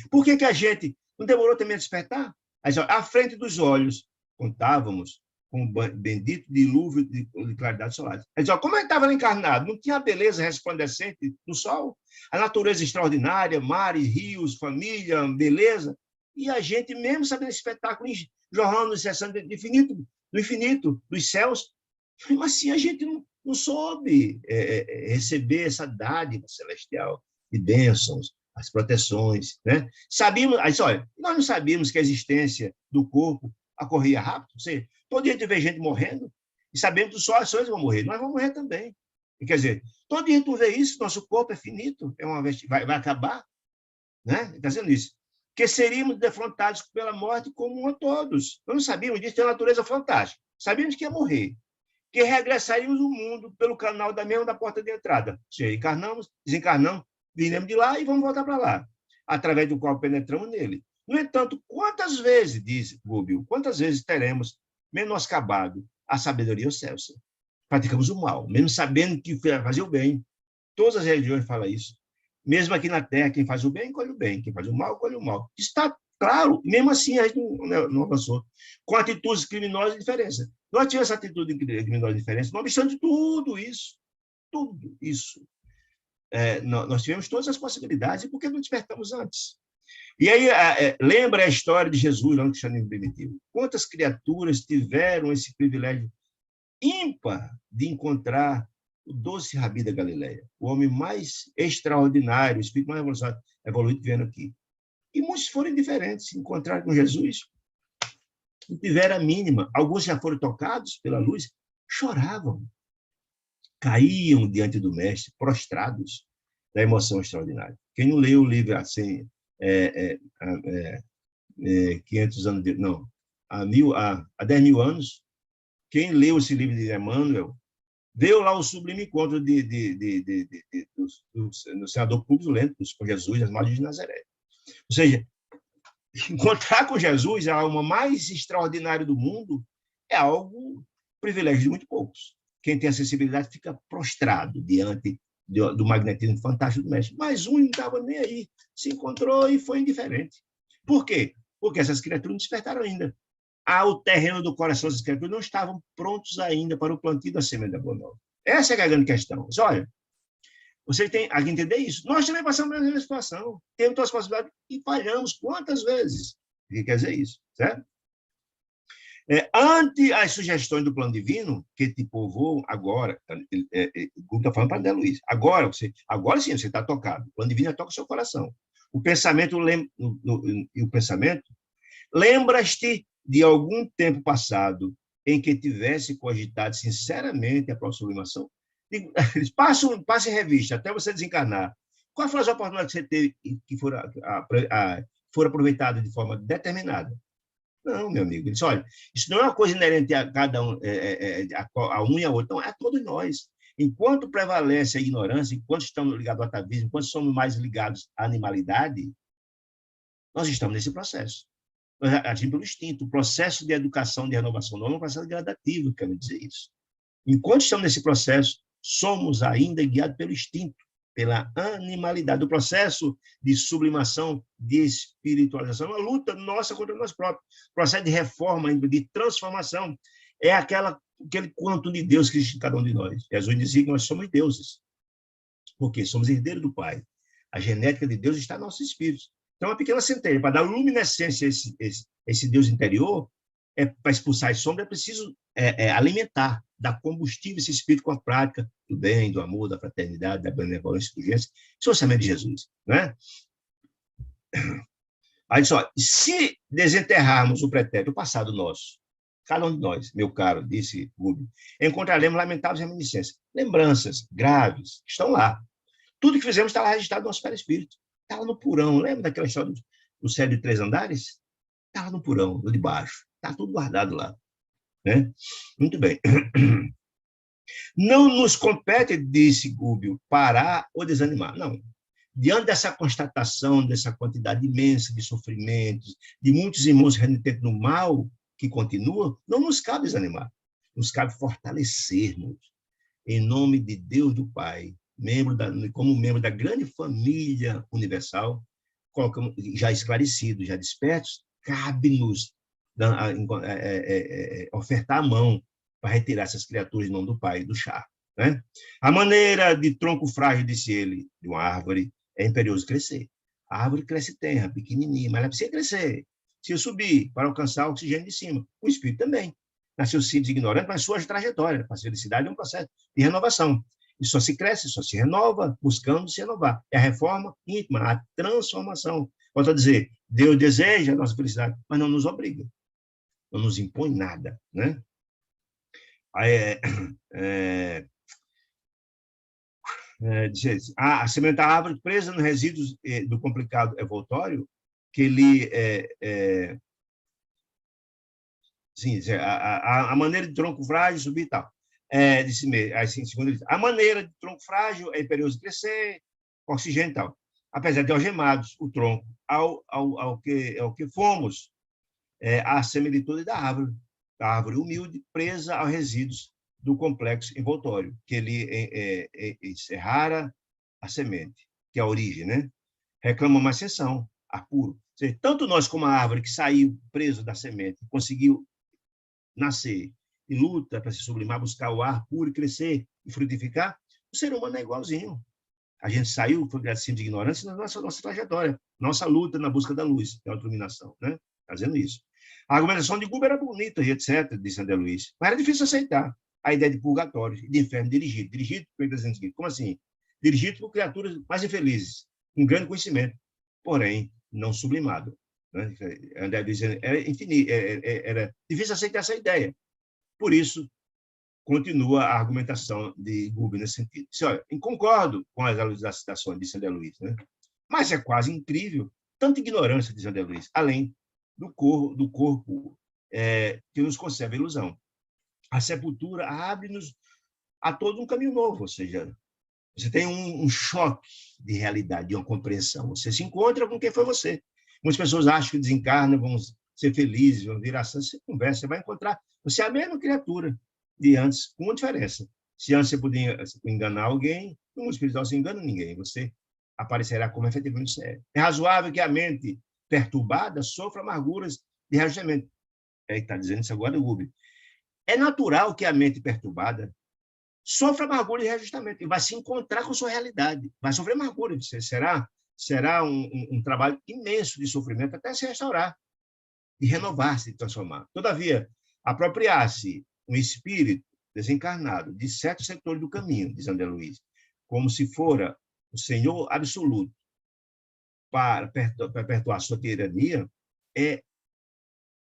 Por que a gente não demorou também a despertar? À frente dos olhos, contávamos com o bendito dilúvio de claridade solar. Como é que estava encarnado? Não tinha a beleza resplandecente do sol? A natureza extraordinária, mares, rios, família, beleza? E a gente, mesmo sabendo esse espetáculo, jorrando, incessando do infinito, dos céus, mas assim, a gente não soube receber essa dádiva celestial de bênçãos, as proteções, né? Sabíamos, olha, nós não sabíamos que a existência do corpo ocorria rápido. Seja, todo dia a gente vê gente morrendo e sabemos que só as ações vão morrer. Nós vamos morrer também. E, quer dizer, todo dia tu vê isso, nosso corpo é finito, vai acabar, né? Está dizendo isso. que seríamos defrontados pela morte como a todos. Nós não sabíamos disso, tem uma natureza fantástica. Sabíamos que ia morrer, que regressaríamos ao mundo pelo canal da porta de entrada. Ou seja, encarnamos, desencarnamos, viremos de lá e vamos voltar para lá, através do qual penetramos nele. No entanto, quantas vezes, diz Rubio, quantas vezes teremos menoscabado a sabedoria excelsa? Praticamos o mal, mesmo sabendo que fazer o bem. Todas as religiões falam isso. Mesmo aqui na Terra, quem faz o bem, colhe o bem. Quem faz o mal, colhe o mal. Está claro, mesmo assim a gente não avançou. Com atitudes criminosas e diferença. Nós tivemos essa atitude criminosa e diferença, não obstante tudo isso, nós tivemos todas as possibilidades, e por que não despertamos antes? E aí, lembra a história de Jesus lá no cristianismo primitivo. Quantas criaturas tiveram esse privilégio ímpar de encontrar o doce Rabi da Galileia, o homem mais extraordinário, o espírito mais evoluído vendo aqui. E muitos foram indiferentes, encontraram com Jesus, não tiveram a mínima. Alguns já foram tocados pela luz, choravam, caíam diante do mestre, prostrados da emoção extraordinária. Quem não leu o livro assim, 500 anos, não, há 10 mil anos, quem leu esse livro de Emmanuel, deu lá o sublime encontro do senador Públio Lento com Jesus, as margens de Nazaré. Ou seja, encontrar com Jesus, a alma mais extraordinária do mundo, é algo privilégio de muito poucos. Quem tem a sensibilidade fica prostrado diante do magnetismo fantástico do mestre. Mas um não estava nem aí, se encontrou e foi indiferente. Por quê? Porque essas criaturas não despertaram ainda. O terreno do coração das criaturas não estavam prontos ainda para o plantio da semente da boa nova. Essa é a grande questão. Mas, olha, você tem que entender isso. Nós também passamos pela mesma situação. Temos todas as possibilidades e falhamos quantas vezes? O que quer dizer isso? Certo? Ante as sugestões do plano divino, que te povoam agora, o grupo está falando para André Luiz, agora sim, você está tocado. O plano divino toca o seu coração. O pensamento, lembras-te de algum tempo passado em que tivesse cogitado sinceramente a própria sublimação? Passe em revista, até você desencarnar. Quais foram as oportunidades que você teve que foram aproveitadas de forma determinada? Não, meu amigo. Ele disse, olha, isso não é uma coisa inerente a cada um, a um e a outro, não, é a todos nós. Enquanto prevalece a ignorância, enquanto estamos ligados ao atavismo, enquanto somos mais ligados à animalidade, nós estamos nesse processo. Nós agimos pelo instinto. O processo de educação, de renovação não é um processo gradativo, quero dizer isso. Enquanto estamos nesse processo, somos ainda guiados pelo instinto, pela animalidade. O processo de sublimação, de espiritualização, uma luta nossa contra nós próprios. O processo de reforma, de transformação, é aquele quanto de Deus que existe em cada um de nós. Jesus dizia que nós somos deuses, porque somos herdeiros do Pai. A genética de Deus está no nosso espírito. Então, uma pequena centelha, para dar luminescência a esse Deus interior, para expulsar as sombras, é preciso alimentar, dar combustível esse espírito com a prática do bem, do amor, da fraternidade, da benevolência, da indulgência. Esse é o orçamento de Jesus. Né? Aí, só, se desenterrarmos o pretérito, o passado nosso, cada um de nós, meu caro, disse Rubio, encontraremos lamentáveis reminiscências, lembranças graves, que estão lá. Tudo que fizemos está lá registrado no nosso perispírito. Está lá no porão. Lembra daquela história do céu de 3 andares? Está lá no porão, no de baixo. Está tudo guardado lá. Né? Muito bem. Não nos compete, disse Rubio, parar ou desanimar. Não. Diante dessa constatação, dessa quantidade imensa de sofrimentos, de muitos irmãos renitentes no mal que continua, não nos cabe desanimar. Nos cabe fortalecermos em nome de Deus do Pai, como membro da grande família universal, já esclarecidos, já despertos, cabe-nos ofertar a mão para retirar essas criaturas em nome do Pai, do chá. Né? A maneira de tronco frágil, disse ele, de uma árvore, é imperioso crescer. A árvore cresce terra, pequenininha, mas ela precisa crescer. Se eu subir para alcançar o oxigênio de cima, o espírito também. Nasceu simples e ignorante, mas sua trajetória, a felicidade é um processo de renovação. E só se cresce, só se renova, buscando se renovar. É a reforma íntima, a transformação. Volto a dizer, Deus deseja a nossa felicidade, mas não nos obriga. Não nos impõe nada. Né? A semente da árvore presa nos resíduos do complicado evoltório, que ele sim, a maneira de tronco frágil subir e tal. Assim, segundo ele, a maneira de tronco frágil é imperioso de crescer, oxigênio e tal. Apesar de algemados, o tronco ao que fomos, a similitude da árvore humilde, presa aos resíduos do complexo envoltório, que ele encerrara a semente, que é a origem, né? Reclama uma ascensão, ar puro. Ou seja, tanto nós como a árvore que saiu preso da semente, conseguiu nascer e luta para se sublimar, buscar o ar puro, crescer e frutificar, o ser humano é igualzinho. A gente saiu, foi graças de ignorância na nossa trajetória, nossa luta na busca da luz, que é a iluminação, né? Fazendo isso. A argumentação de Guber era bonita e etc., disse André Luiz, mas era difícil aceitar a ideia de purgatório, de inferno dirigido. Dirigido, como assim? Dirigido por criaturas mais infelizes, com grande conhecimento, porém não sublimado. Né? André Luiz era difícil aceitar essa ideia. Por isso, continua a argumentação de Guber nesse sentido. Olha, concordo com as elucidações de André Luiz, né? Mas é quase incrível tanta ignorância de André Luiz, além do corpo que nos conserva a ilusão. A sepultura abre-nos a todo um caminho novo, ou seja, você tem um choque de realidade, de uma compreensão. Você se encontra com quem foi você. Muitas pessoas acham que desencarnam, vão ser felizes, vão virar santos. Você conversa, você vai encontrar. Você é a mesma criatura de antes, com uma diferença. Se antes você podia enganar alguém, no mundo espiritual você engana ninguém. Você aparecerá como efetivamente você é. É razoável que a mente perturbada sofra amarguras de reajustamento. Está dizendo isso agora, Guber. É natural que a mente perturbada sofra amargura de reajustamento e vai se encontrar com sua realidade. Vai sofrer amargura. Será um trabalho imenso de sofrimento até se restaurar, de renovar-se, de transformar. Todavia, apropriar-se um espírito desencarnado de certos setores do caminho, diz André Luiz, como se fora o Senhor absoluto para perpetuar sua tirania, é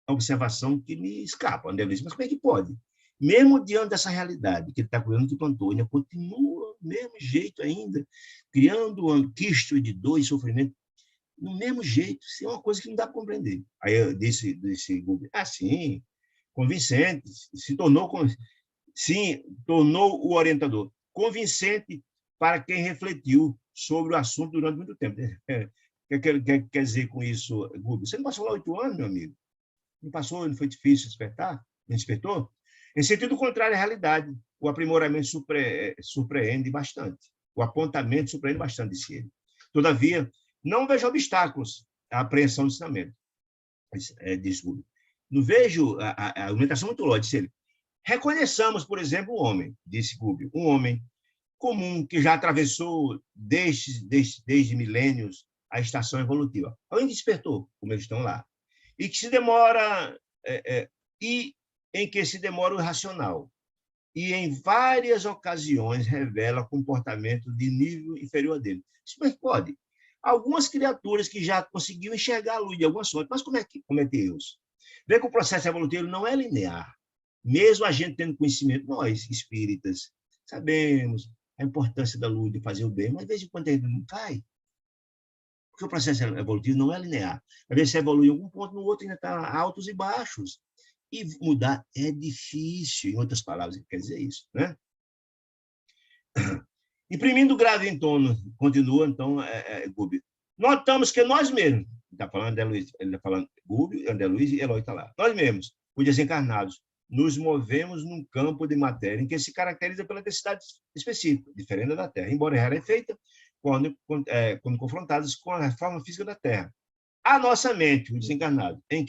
a observação que me escapa, André Luiz. Mas como é que pode? Mesmo diante dessa realidade que ele está cuidando, que plantou, ele continua do mesmo jeito ainda, criando um quisto de dor e sofrimento, do mesmo jeito. Isso é uma coisa que não dá para compreender. Aí eu disse Guber, sim, convincente, tornou o orientador convincente para quem refletiu sobre o assunto durante muito tempo. Quer dizer com isso, Guber? Você não passou lá 8 anos, meu amigo? Não passou, não foi difícil despertar? Não despertou? Em sentido contrário à realidade, o aprimoramento surpreende bastante. O apontamento surpreende bastante, disse ele. Todavia, não vejo obstáculos à apreensão do ensinamento, diz Guber. Não vejo a argumentação muito longe, disse ele. Reconheçamos, por exemplo, o homem, disse Guber, um homem comum que já atravessou desde milênios a estação evolutiva. Alguém despertou, como eles estão lá, e que se demora em que se demora o racional e em várias ocasiões revela comportamento de nível inferior a dele. Isso não pode. Algumas criaturas que já conseguiram enxergar a luz de alguma sorte, mas como é que cometer erros? Vê que o processo evolutivo não é linear. Mesmo a gente tendo conhecimento, nós, espíritas, sabemos a importância da luz de fazer o bem, mas de vez em quando a gente não cai. Porque o processo evolutivo não é linear. Às vezes você evolui em algum ponto, no outro ainda está altos e baixos. E mudar é difícil, em outras palavras, quer dizer isso, né? Imprimindo grave em tono, continua, então, Guber. Notamos que nós mesmos, está falando André Luiz, ele está falando Guber, André Luiz e Eloy está lá. Nós mesmos, os desencarnados, nos movemos num campo de matéria em que se caracteriza pela densidade específica, diferente da Terra, embora era feita quando confrontados com a forma física da Terra. A nossa mente, o desencarnado, em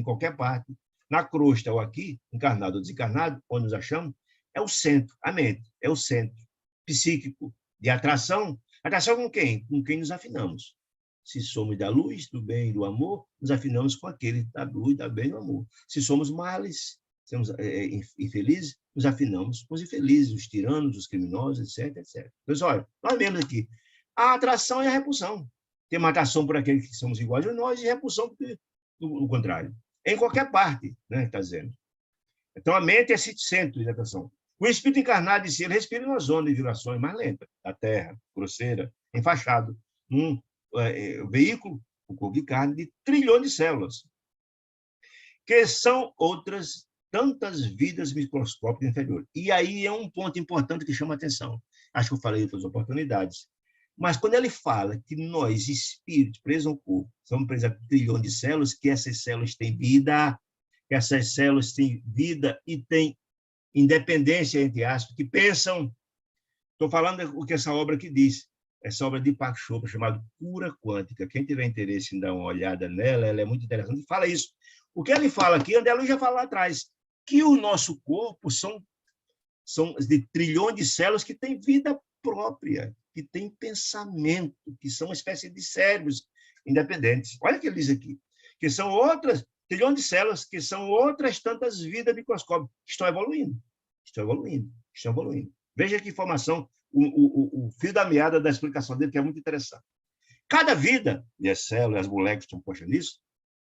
qualquer parte, na crosta ou aqui, encarnado ou desencarnado, onde nos achamos, é o centro, a mente, é o centro psíquico de atração. Atração com quem? Com quem nos afinamos. Se somos da luz, do bem e do amor, nos afinamos com aquele da luz, do bem e do amor. Se somos males, somos infelizes, nos afinamos com os infelizes, os tiranos, os criminosos, etc, etc. Então, olha, nós mesmos aqui, a atração e a repulsão. Tem uma atração por aqueles que somos iguais a nós e repulsão do contrário. Em qualquer parte, né, está dizendo. Então, a mente é esse centro de atenção. O espírito encarnado em si, ele respira na zona de vibrações mais lenta da Terra, grosseira, enfaixado, veículo o corpo de carne, de trilhões de células, que são outras tantas vidas microscópicas inferiores. E aí é um ponto importante que chama a atenção. Acho que eu falei em outras oportunidades. Mas quando ele fala que nós, espíritos, presos ao corpo, somos presos a trilhões de células, que essas células têm vida, que essas células têm vida e têm independência, entre aspas, que pensam. Estou falando o que essa obra aqui diz. Essa obra de Deepak Chopra, chamada Cura Quântica. Quem tiver interesse em dar uma olhada nela, ela é muito interessante. Fala isso. O que ele fala aqui, André Luiz já falou lá atrás, que o nosso corpo são de trilhões de células que têm vida própria, que têm pensamento, que são uma espécie de cérebros independentes. Olha o que ele diz aqui, que são outras trilhões de células, que são outras tantas vidas microscópicas, que estão evoluindo, estão evoluindo, estão evoluindo. Veja que informação, o fio da meada da explicação dele, que é muito interessante. Cada vida, e as células, as moléculas estão postas nisso,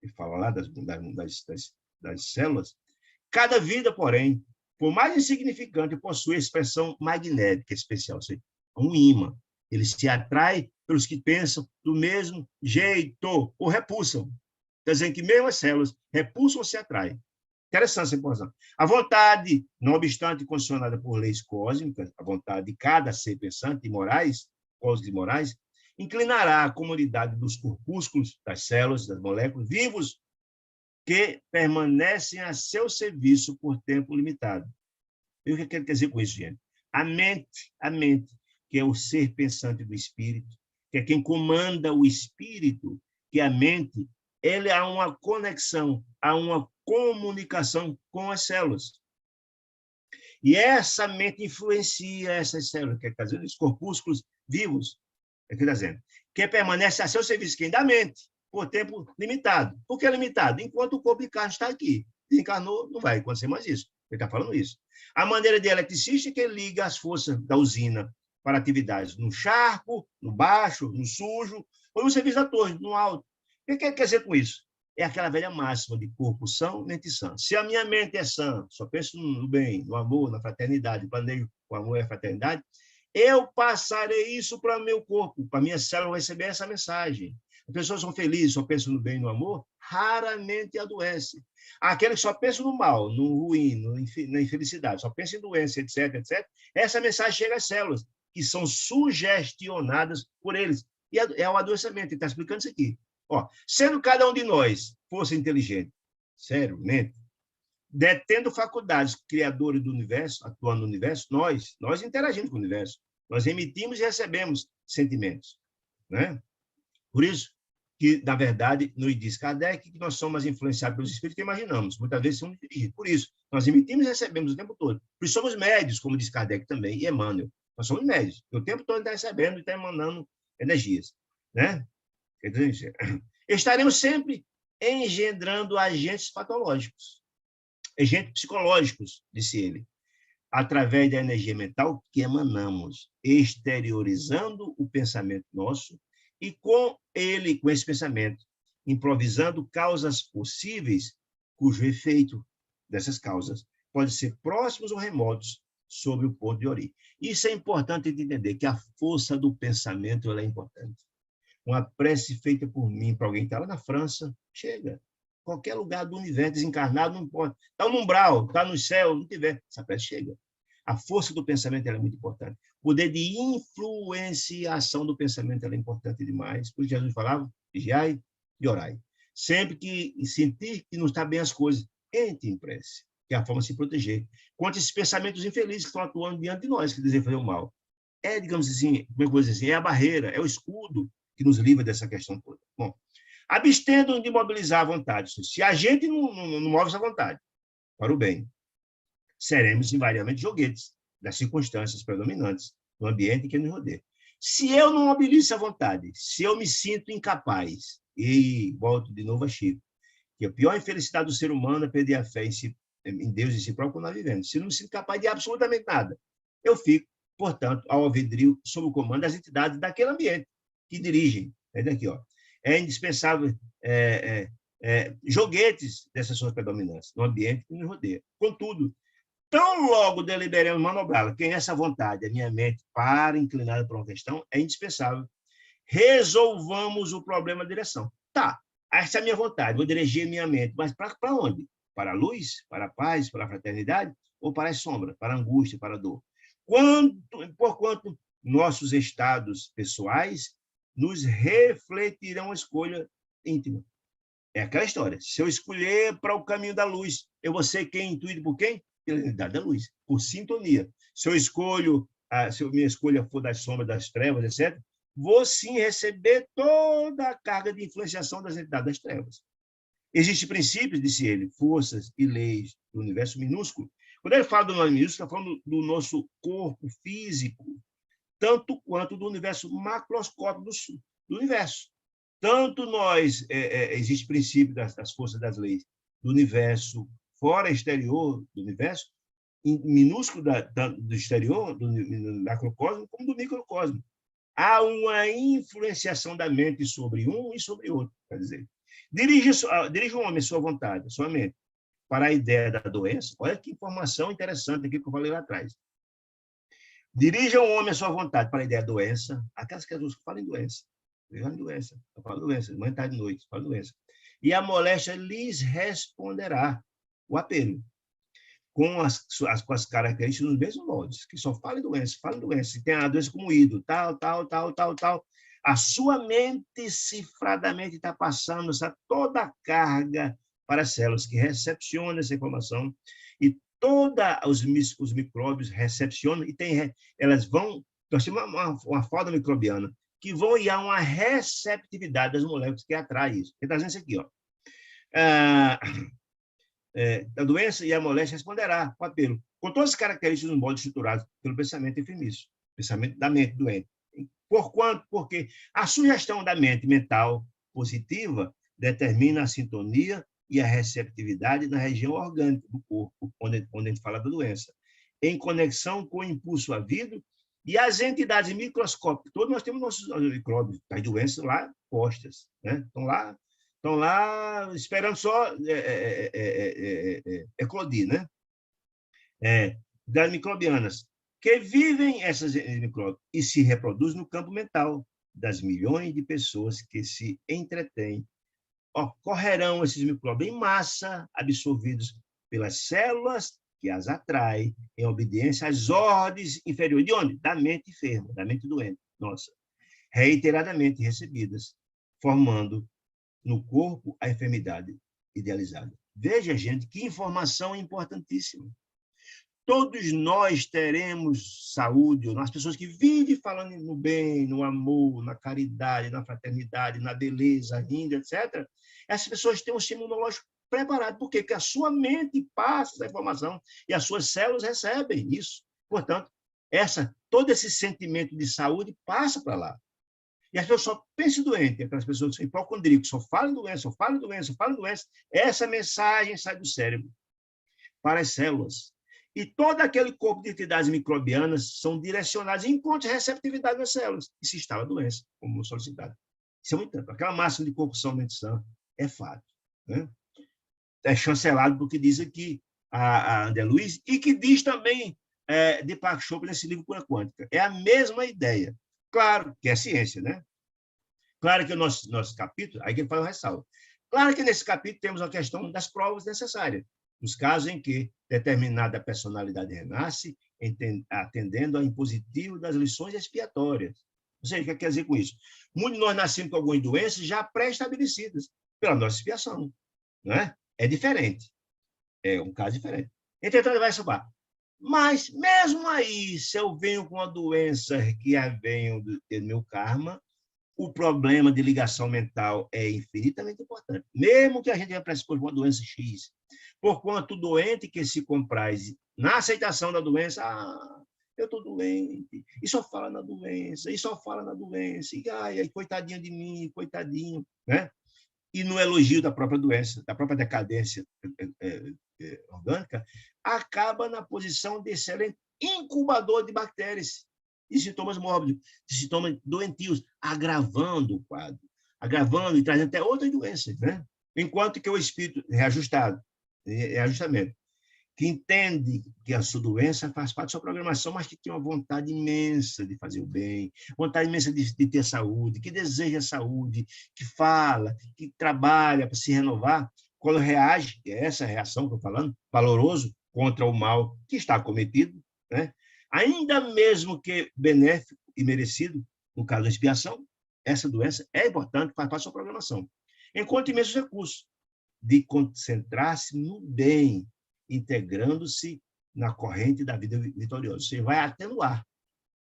ele fala lá das células, cada vida, porém, por mais insignificante, possui expressão magnética especial, ou seja, um ímã. Ele se atrai pelos que pensam do mesmo jeito, ou repulsam. Quer dizer que mesmo as células repulsam ou se atraem. Interessante essa informação. A vontade, não obstante condicionada por leis cósmicas, a vontade de cada ser pensante e morais, cósmicos e morais, inclinará a comunidade dos corpúsculos, das células, das moléculas vivos, que permanecem a seu serviço por tempo limitado. E o que quer dizer com isso, gente? A mente, que é o ser pensante do espírito, que é quem comanda o espírito, que a mente, ele há uma conexão, há uma comunicação com as células. E essa mente influencia essas células, que é dizer, os corpúsculos vivos, que permanece a seu serviço, quem? Da mente, por tempo limitado. Por que limitado? Enquanto o corpo de carne está aqui. Desencarnou, não vai acontecer mais isso. Ele está falando isso. A maneira de eletricista é que liga as forças da usina para atividades no charco, no baixo, no sujo, ou no serviço da torre, no alto. O que quer dizer com isso? É aquela velha máxima de corpo são, mente sã. Se a minha mente é sã, só penso no bem, no amor, na fraternidade, planejo o amor e a fraternidade, eu passarei isso para o meu corpo, para a minha célula receber essa mensagem. As pessoas são felizes, só pensam no bem e no amor, raramente adoecem. Aqueles que só pensam no mal, no ruim, na infelicidade, só pensam em doença, etc., etc., essa mensagem chega às células, que são sugestionadas por eles. E é o adoecimento, ele está explicando isso aqui. Ó, sendo cada um de nós força inteligente, sério, mente, detendo faculdades criadoras do universo, atuando no universo, nós interagimos com o universo, nós emitimos e recebemos sentimentos, né? Por isso que, na verdade, nos diz Kardec que nós somos influenciados pelos espíritos que imaginamos, muitas vezes somos dirigidos. Por isso, nós emitimos e recebemos o tempo todo. Por isso somos médios, como diz Kardec também, e Emmanuel. Nós somos médios. O tempo todo está recebendo e está emanando energias, né? Quer dizer, estaremos sempre engendrando agentes patológicos, agentes psicológicos, disse ele, através da energia mental que emanamos, exteriorizando o pensamento nosso e com esse pensamento, improvisando causas possíveis, cujo efeito dessas causas pode ser próximos ou remotos sobre o ponto de origem. Isso é importante entender, que a força do pensamento ela é importante. Uma prece feita por mim para alguém que está lá na França, chega. Qualquer lugar do universo, desencarnado, não importa. Está no umbral, está no céu, não tiver. Essa prece chega. A força do pensamento é muito importante. O poder de influenciação do pensamento é importante demais. Por isso Jesus falava, vigiai e orai. Sempre que sentir que não está bem as coisas, entre em prece, que é a forma de se proteger. Contra esses pensamentos infelizes que estão atuando diante de nós, que desejam fazer o mal. É, digamos assim, como eu vou dizer assim, é a barreira, é o escudo que nos livra dessa questão toda. Bom, abstendo de mobilizar a vontade. Se a gente não move essa vontade para o bem, seremos invariavelmente joguetes das circunstâncias predominantes no ambiente que nos rodeia. Se eu não mobilizo essa vontade, se eu me sinto incapaz, e volto de novo a Chico, que a pior infelicidade do ser humano é perder a fé em Deus e em si próprio quando nós vivemos. Se eu não me sinto capaz de absolutamente nada, eu fico, portanto, ao alvedrio, sob o comando das entidades daquele ambiente que dirigem. É daqui, ó. É indispensável joguetes dessas suas predominantes no ambiente que nos rodeia. Contudo, tão logo deliberemos manobrá-la, quem é essa vontade, a minha mente para inclinada para uma questão, é indispensável. Resolvamos o problema da direção. tá, essa é a minha vontade, vou dirigir a minha mente, mas para onde? Para a luz, para a paz, para a fraternidade, ou para as sombras, para a angústia, para a dor? Porquanto nossos estados pessoais nos refletirão a escolha íntima. É aquela história. Se eu escolher para o caminho da luz, eu vou ser quem? Intuído por quem? Pela unidade da luz, por sintonia. Se eu escolho, se a minha escolha for das sombras, das trevas, etc., vou sim receber toda a carga de influenciação das entidades das trevas. Existem princípios, disse ele, forças e leis do universo minúsculo. Quando ele fala do universo minúsculo, está falando do nosso corpo físico, tanto quanto do universo macroscópico do universo. Tanto nós, existe princípio das forças das leis do universo fora exterior do universo, minúsculo do exterior, do macrocosmo, como do microcosmo. Há uma influenciação da mente sobre um e sobre outro, quer dizer. Dirige um homem sua vontade, sua mente, para a ideia da doença. Olha que informação interessante aqui que eu falei lá atrás. Dirija um homem a sua vontade para a ideia da doença, aquelas pessoas que falam em doença. Eu falo doença, de manhã, tarde e noite, falo doença. E a moléstia lhes responderá o apelo, com as características dos mesmos modos, que só fala em doença, tem a doença como ídolo, tal. A sua mente cifradamente está passando toda a carga para as células que recepcionam essa informação e todos os micróbios recepcionam e elas vão, nós temos uma falda microbiana que vão ir a uma receptividade das moléculas que atrai isso. Ele está dizendo isso aqui, ó. A doença e a moléstia responderá o apelo, com todas as características do modo estruturado pelo pensamento enfermiço, pensamento da mente doente. Porque a sugestão da mente mental positiva determina a sintonia e a receptividade na região orgânica do corpo, onde a gente fala da doença, em conexão com o impulso havido e as entidades microscópicas. Todos nós temos nossos micróbios, as doenças lá postas, né? Estão lá esperando só eclodir, né? Das microbianas, que vivem essas micróbios e se reproduzem no campo mental das milhões de pessoas que se entretêm. Ocorrerão esses micróbios em massa, absorvidos pelas células que as atraem, em obediência às ordens inferiores. De onde? Da mente enferma, da mente doente, nossa. Reiteradamente recebidas, formando no corpo a enfermidade idealizada. Veja, gente, que informação importantíssima. Todos nós teremos saúde, as pessoas que vivem falando no bem, no amor, na caridade, na fraternidade, na beleza, rindo, etc. Essas pessoas têm um sistema imunológico preparado. Por quê? Porque a sua mente passa essa informação e as suas células recebem isso. Portanto, todo esse sentimento de saúde passa para lá. E as pessoas só pensam doente, aquelas pessoas que são hipocondríacos, só falam doença. Essa mensagem sai do cérebro para as células. E todo aquele corpo de entidades microbianas são direcionados e encontram receptividade nas células e se instala a doença, como solicitado. Isso é muito tempo. Aquela máxima de corpo são mente sã é fato. Né? É chancelado porque diz aqui a André Luiz e que diz também Deepak Chopra nesse livro Cura Quântica. É a mesma ideia. Claro que é ciência, né? Claro que o nosso capítulo, aí que ele faz o ressalto. Claro que nesse capítulo temos a questão das provas necessárias, nos casos em que determinada personalidade renasce, atendendo ao impositivo das lições expiatórias. Ou seja, o que quer dizer com isso? Muitos de nós nascemos com algumas doenças já pré-estabelecidas pela nossa expiação. Não é? É diferente. É um caso diferente. Entretanto, ele vai salvar. Mas, mesmo aí, se eu venho com uma doença que venho do meu karma, o problema de ligação mental é infinitamente importante. Mesmo que a gente venha predispor uma doença X, porquanto o doente que se compraz na aceitação da doença, eu estou doente, e só fala na doença, e ai, coitadinho de mim, coitadinho, né? E no elogio da própria doença, da própria decadência orgânica, acaba na posição de excelente incubador de bactérias e sintomas mórbidos, de sintomas doentios, agravando o quadro, agravando e trazendo até outras doenças, né? Enquanto que o espírito reajustado, reajustamento, que entende que a sua doença faz parte da sua programação, mas que tem uma vontade imensa de fazer o bem, vontade imensa de ter saúde, que deseja saúde, que fala, que trabalha para se renovar, quando reage, é essa reação que eu estou falando, valoroso contra o mal que está cometido, né? Ainda mesmo que benéfico e merecido, no caso da expiação, essa doença é importante, faz parte da sua programação. Enquanto imensos recursos de concentrar-se no bem, integrando-se na corrente da vida vitoriosa. Você vai atenuar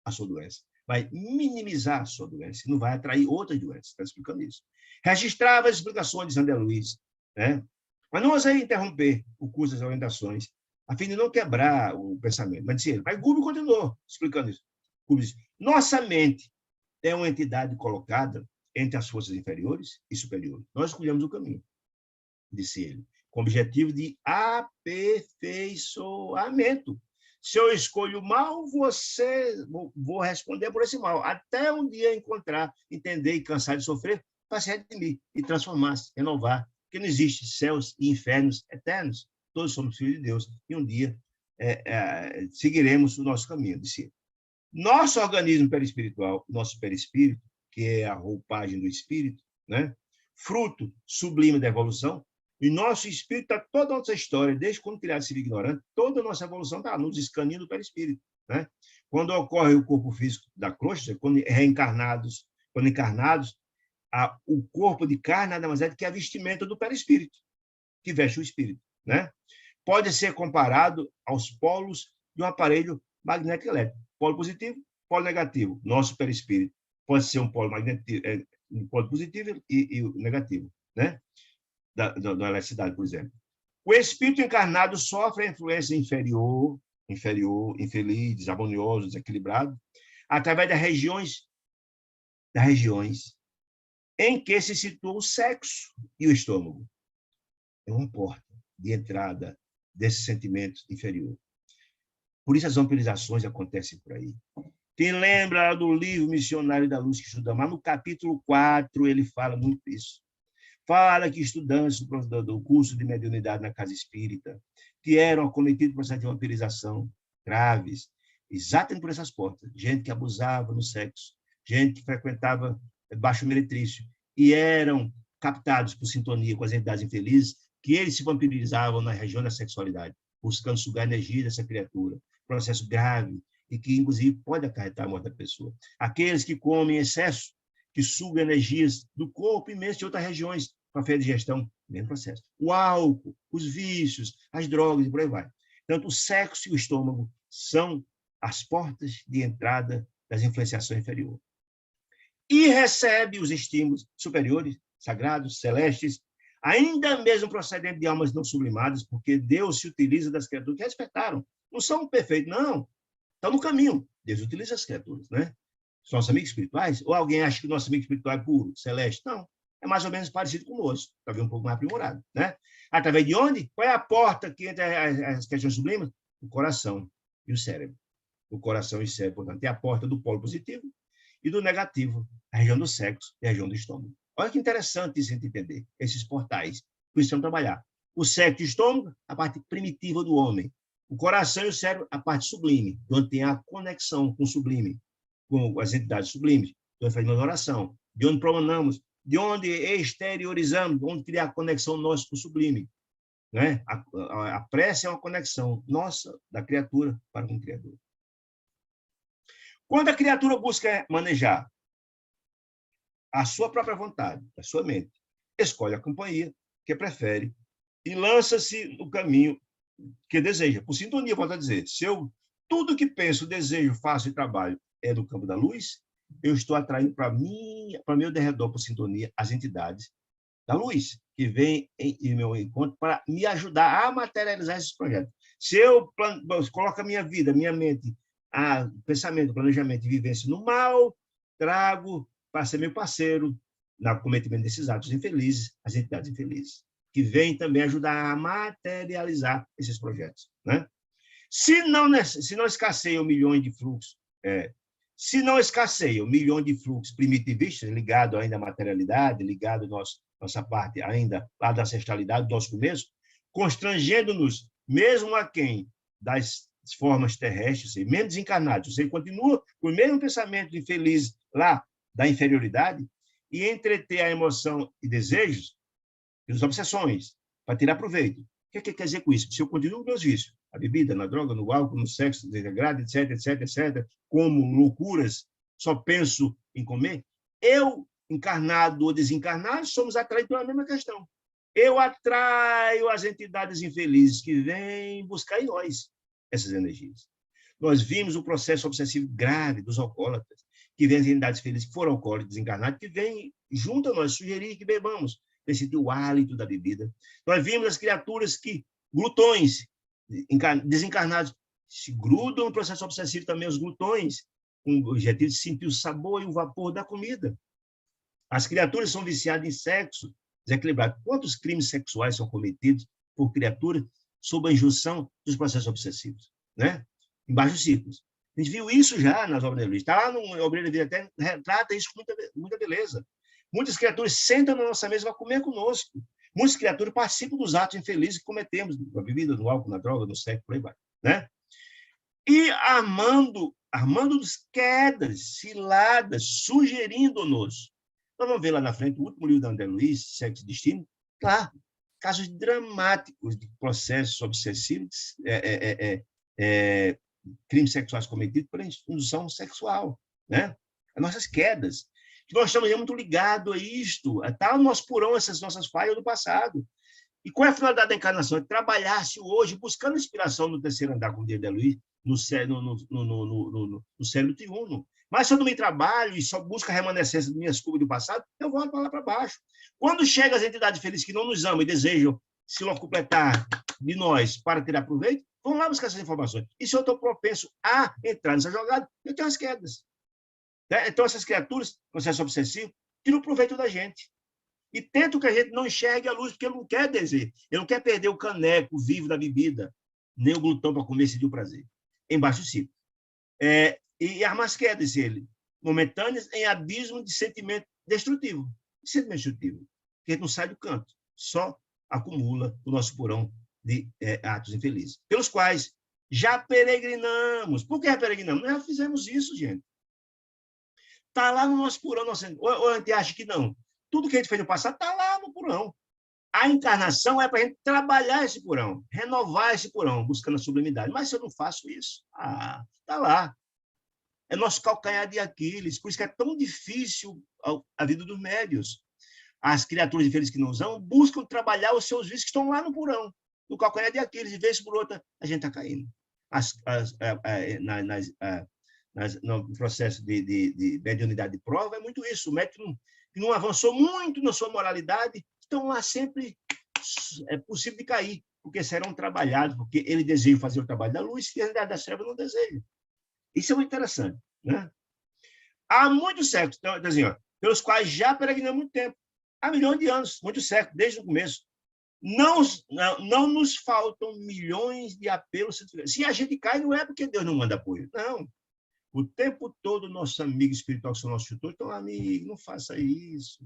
a sua doença, vai minimizar a sua doença, não vai atrair outras doenças. Está explicando isso. Registrava as explicações de André Luiz, né? Mas não ousei interromper o curso das orientações, a fim de não quebrar o pensamento. Mas disse ele. Mas Gubbio continuou explicando isso. Gubbio disse, nossa mente é uma entidade colocada entre as forças inferiores e superiores. Nós escolhemos o caminho, disse ele, com o objetivo de aperfeiçoamento. Se eu escolho o mal, vou responder por esse mal, até um dia encontrar, entender e cansar de sofrer, para se redimir e transformar-se, renovar, porque não existe céus e infernos eternos, todos somos filhos de Deus, e um dia seguiremos o nosso caminho, disse ele. Nosso organismo perispiritual, nosso perispírito, que é a roupagem do espírito, né? Fruto sublime da evolução, e nosso espírito está toda a nossa história, desde quando criado esse ignorante, toda a nossa evolução está nos escaninhos do perispírito, né? Quando ocorre o corpo físico da crosta, quando encarnados, o corpo de carne nada mais é do que a vestimenta do perispírito, que veste o espírito, né? Pode ser comparado aos polos de um aparelho magnético elétrico, polo positivo, polo negativo. Nosso perispírito pode ser um polo magnético, um polo positivo e o negativo, né? Da eletricidade, por exemplo. O espírito encarnado sofre a influência inferior, infeliz, desarmonioso, desequilibrado, através das regiões em que se situa o sexo e o estômago. É uma porta de entrada desse sentimento inferior. Por isso as vampirizações acontecem por aí. Quem lembra do livro Missionário da Luz que estudamos, lá no capítulo 4 ele fala muito isso. Fala que estudantes do curso de mediunidade na Casa Espírita, que eram acometidos por processo de vampirização graves, exatamente por essas portas. Gente que abusava no sexo, gente que frequentava baixo meretrício, e eram captados por sintonia com as entidades infelizes, que eles se vampirizavam na região da sexualidade, buscando sugar a energia dessa criatura. Processo grave, e que, inclusive, pode acarretar a morte da pessoa. Aqueles que comem em excesso, que sugam energias do corpo imenso de outras regiões para a digestão, mesmo processo. O álcool, os vícios, as drogas e por aí vai. Portanto, o sexo e o estômago são as portas de entrada das influenciações inferiores. E recebe os estímulos superiores, sagrados, celestes, ainda mesmo procedendo de almas não sublimadas, porque Deus se utiliza das criaturas que respeitaram. Não são perfeitos, não. Estão no caminho. Deus utiliza as criaturas, né? São nossos amigos espirituais? Ou alguém acha que o nosso amigo espiritual é puro, celeste? Não. É mais ou menos parecido conosco, talvez um pouco mais aprimorado, né? Através de onde? Qual é a porta que entra as questões sublimes? O coração e o cérebro. O coração e o cérebro, portanto, é a porta do polo positivo e do negativo, a região do sexo e a região do estômago. Olha que interessante isso a gente entender, esses portais. Precisam trabalhar. O sexo e o estômago, a parte primitiva do homem. O coração e o cérebro, a parte sublime, onde tem a conexão com o sublime, com as entidades sublimes, de onde fazemos oração, de onde promanamos, de onde exteriorizamos, onde criar a conexão nossa com o sublime. Né? A prece é uma conexão nossa, da criatura, para com o Criador. Quando a criatura busca manejar a sua própria vontade, a sua mente, escolhe a companhia que prefere e lança-se no caminho que deseja. Por sintonia, volto a dizer, se eu tudo que penso, desejo, faço e trabalho é do campo da luz, eu estou atraindo para meu derredor, por sintonia, as entidades da luz, que vêm em meu encontro para me ajudar a materializar esses projetos. Se eu coloco a minha vida, minha mente, pensamento, planejamento e vivência no mal, trago para ser meu parceiro no cometimento desses atos infelizes, as entidades infelizes, que vêm também ajudar a materializar esses projetos, né? Se não escasseiam milhões de fluxos, se não escasseiam milhões de fluxos primitivistas, ligado ainda à materialidade, ligado à nossa parte ainda lá da ancestralidade, do nosso começo, constrangendo-nos mesmo aquém das formas terrestres, mesmo desencarnados, você continua com o mesmo pensamento infeliz lá da inferioridade e entreter a emoção e desejos, as obsessões, para tirar proveito. O que quer dizer com isso? Se eu continuo com meus vícios, a bebida, na droga, no álcool, no sexo, desagrado, etc, etc, etc, como loucuras, só penso em comer, eu, encarnado ou desencarnado, somos atraídos pela mesma questão. Eu atraio as entidades infelizes que vêm buscar em nós essas energias. Nós vimos o processo obsessivo grave dos alcoólatras, que vêm as entidades felizes que foram alcoólatras desencarnados, que vêm junto a nós sugerir que bebamos, para sentir o hálito da bebida. Nós vimos as criaturas que, glutões, desencarnados, se grudam no processo obsessivo também, os glutões, com o objetivo de sentir o sabor e o vapor da comida. As criaturas são viciadas em sexo, desequilibrado. Quantos crimes sexuais são cometidos por criaturas sob a injunção dos processos obsessivos, né? Em baixos ciclos. A gente viu isso já nas obras de Luiz. Está lá no Obreiro da Vida Eterna, retrata isso com muita beleza. Muitas criaturas sentam na nossa mesa para comer conosco. Muitas criaturas participam dos atos infelizes que cometemos, na bebida, no álcool, na droga, no sexo, por aí vai, né? E armando-nos quedas, ciladas, sugerindo-nos. Nós vamos ver lá na frente o último livro da André Luiz, Sexo e Destino, lá, casos dramáticos de processos obsessivos, crimes sexuais cometidos por indução sexual, né? As nossas quedas. Que nós estamos muito ligados a isto, está no nosso porão, essas nossas falhas do passado. E qual é a finalidade da encarnação? É trabalhar-se hoje, buscando inspiração no terceiro andar, como diz Luiz, no cérebro triuno. Mas se eu não me trabalho e só busco a remanescência das minhas curvas do passado, eu volto para lá para baixo. Quando chegam as entidades felizes que não nos amam e desejam se completar de nós para tirar proveito, vão lá buscar essas informações. E se eu estou propenso a entrar nessa jogada, eu tenho as quedas. Então, essas criaturas, processo obsessivo, tiram proveito da gente. E tentam que a gente não enxergue a luz, porque ele não quer desejo. Ele não quer perder o caneco vivo da bebida, nem o glutão para comer esse de prazer. Em baixo ciclo. E arma as quedas, ele, momentâneas, em abismo de sentimento destrutivo. Sentimento destrutivo. Que a gente não sai do canto. Só acumula o nosso porão de atos infelizes. Pelos quais já peregrinamos. Por que já peregrinamos? Nós já fizemos isso, gente. Está lá no nosso porão. Ou a gente acha que não. Tudo que a gente fez no passado está lá no porão. A encarnação é para a gente trabalhar esse porão, renovar esse porão, buscando a sublimidade. Mas se eu não faço isso, está lá. É nosso calcanhar de Aquiles. Por isso que é tão difícil a vida dos médios. As criaturas infelizes que não usam buscam trabalhar os seus vícios que estão lá no porão, no calcanhar de Aquiles, e vez por outra, a gente está caindo. No processo de mediunidade de prova, é muito isso. O médium que não avançou muito na sua moralidade, estão lá sempre, é possível de cair, porque serão trabalhados, porque ele deseja fazer o trabalho da luz e a realidade das trevas não deseja. Isso é muito interessante, né? Há muitos séculos, então, assim, pelos quais já peregrinamos muito tempo, há milhões de anos, muitos séculos, desde o começo. Não nos faltam milhões de apelos. Se a gente cai, não é porque Deus não manda apoio, não. O tempo todo, nosso amigo espiritual, que são nossos tutores, então, amigo, não faça isso.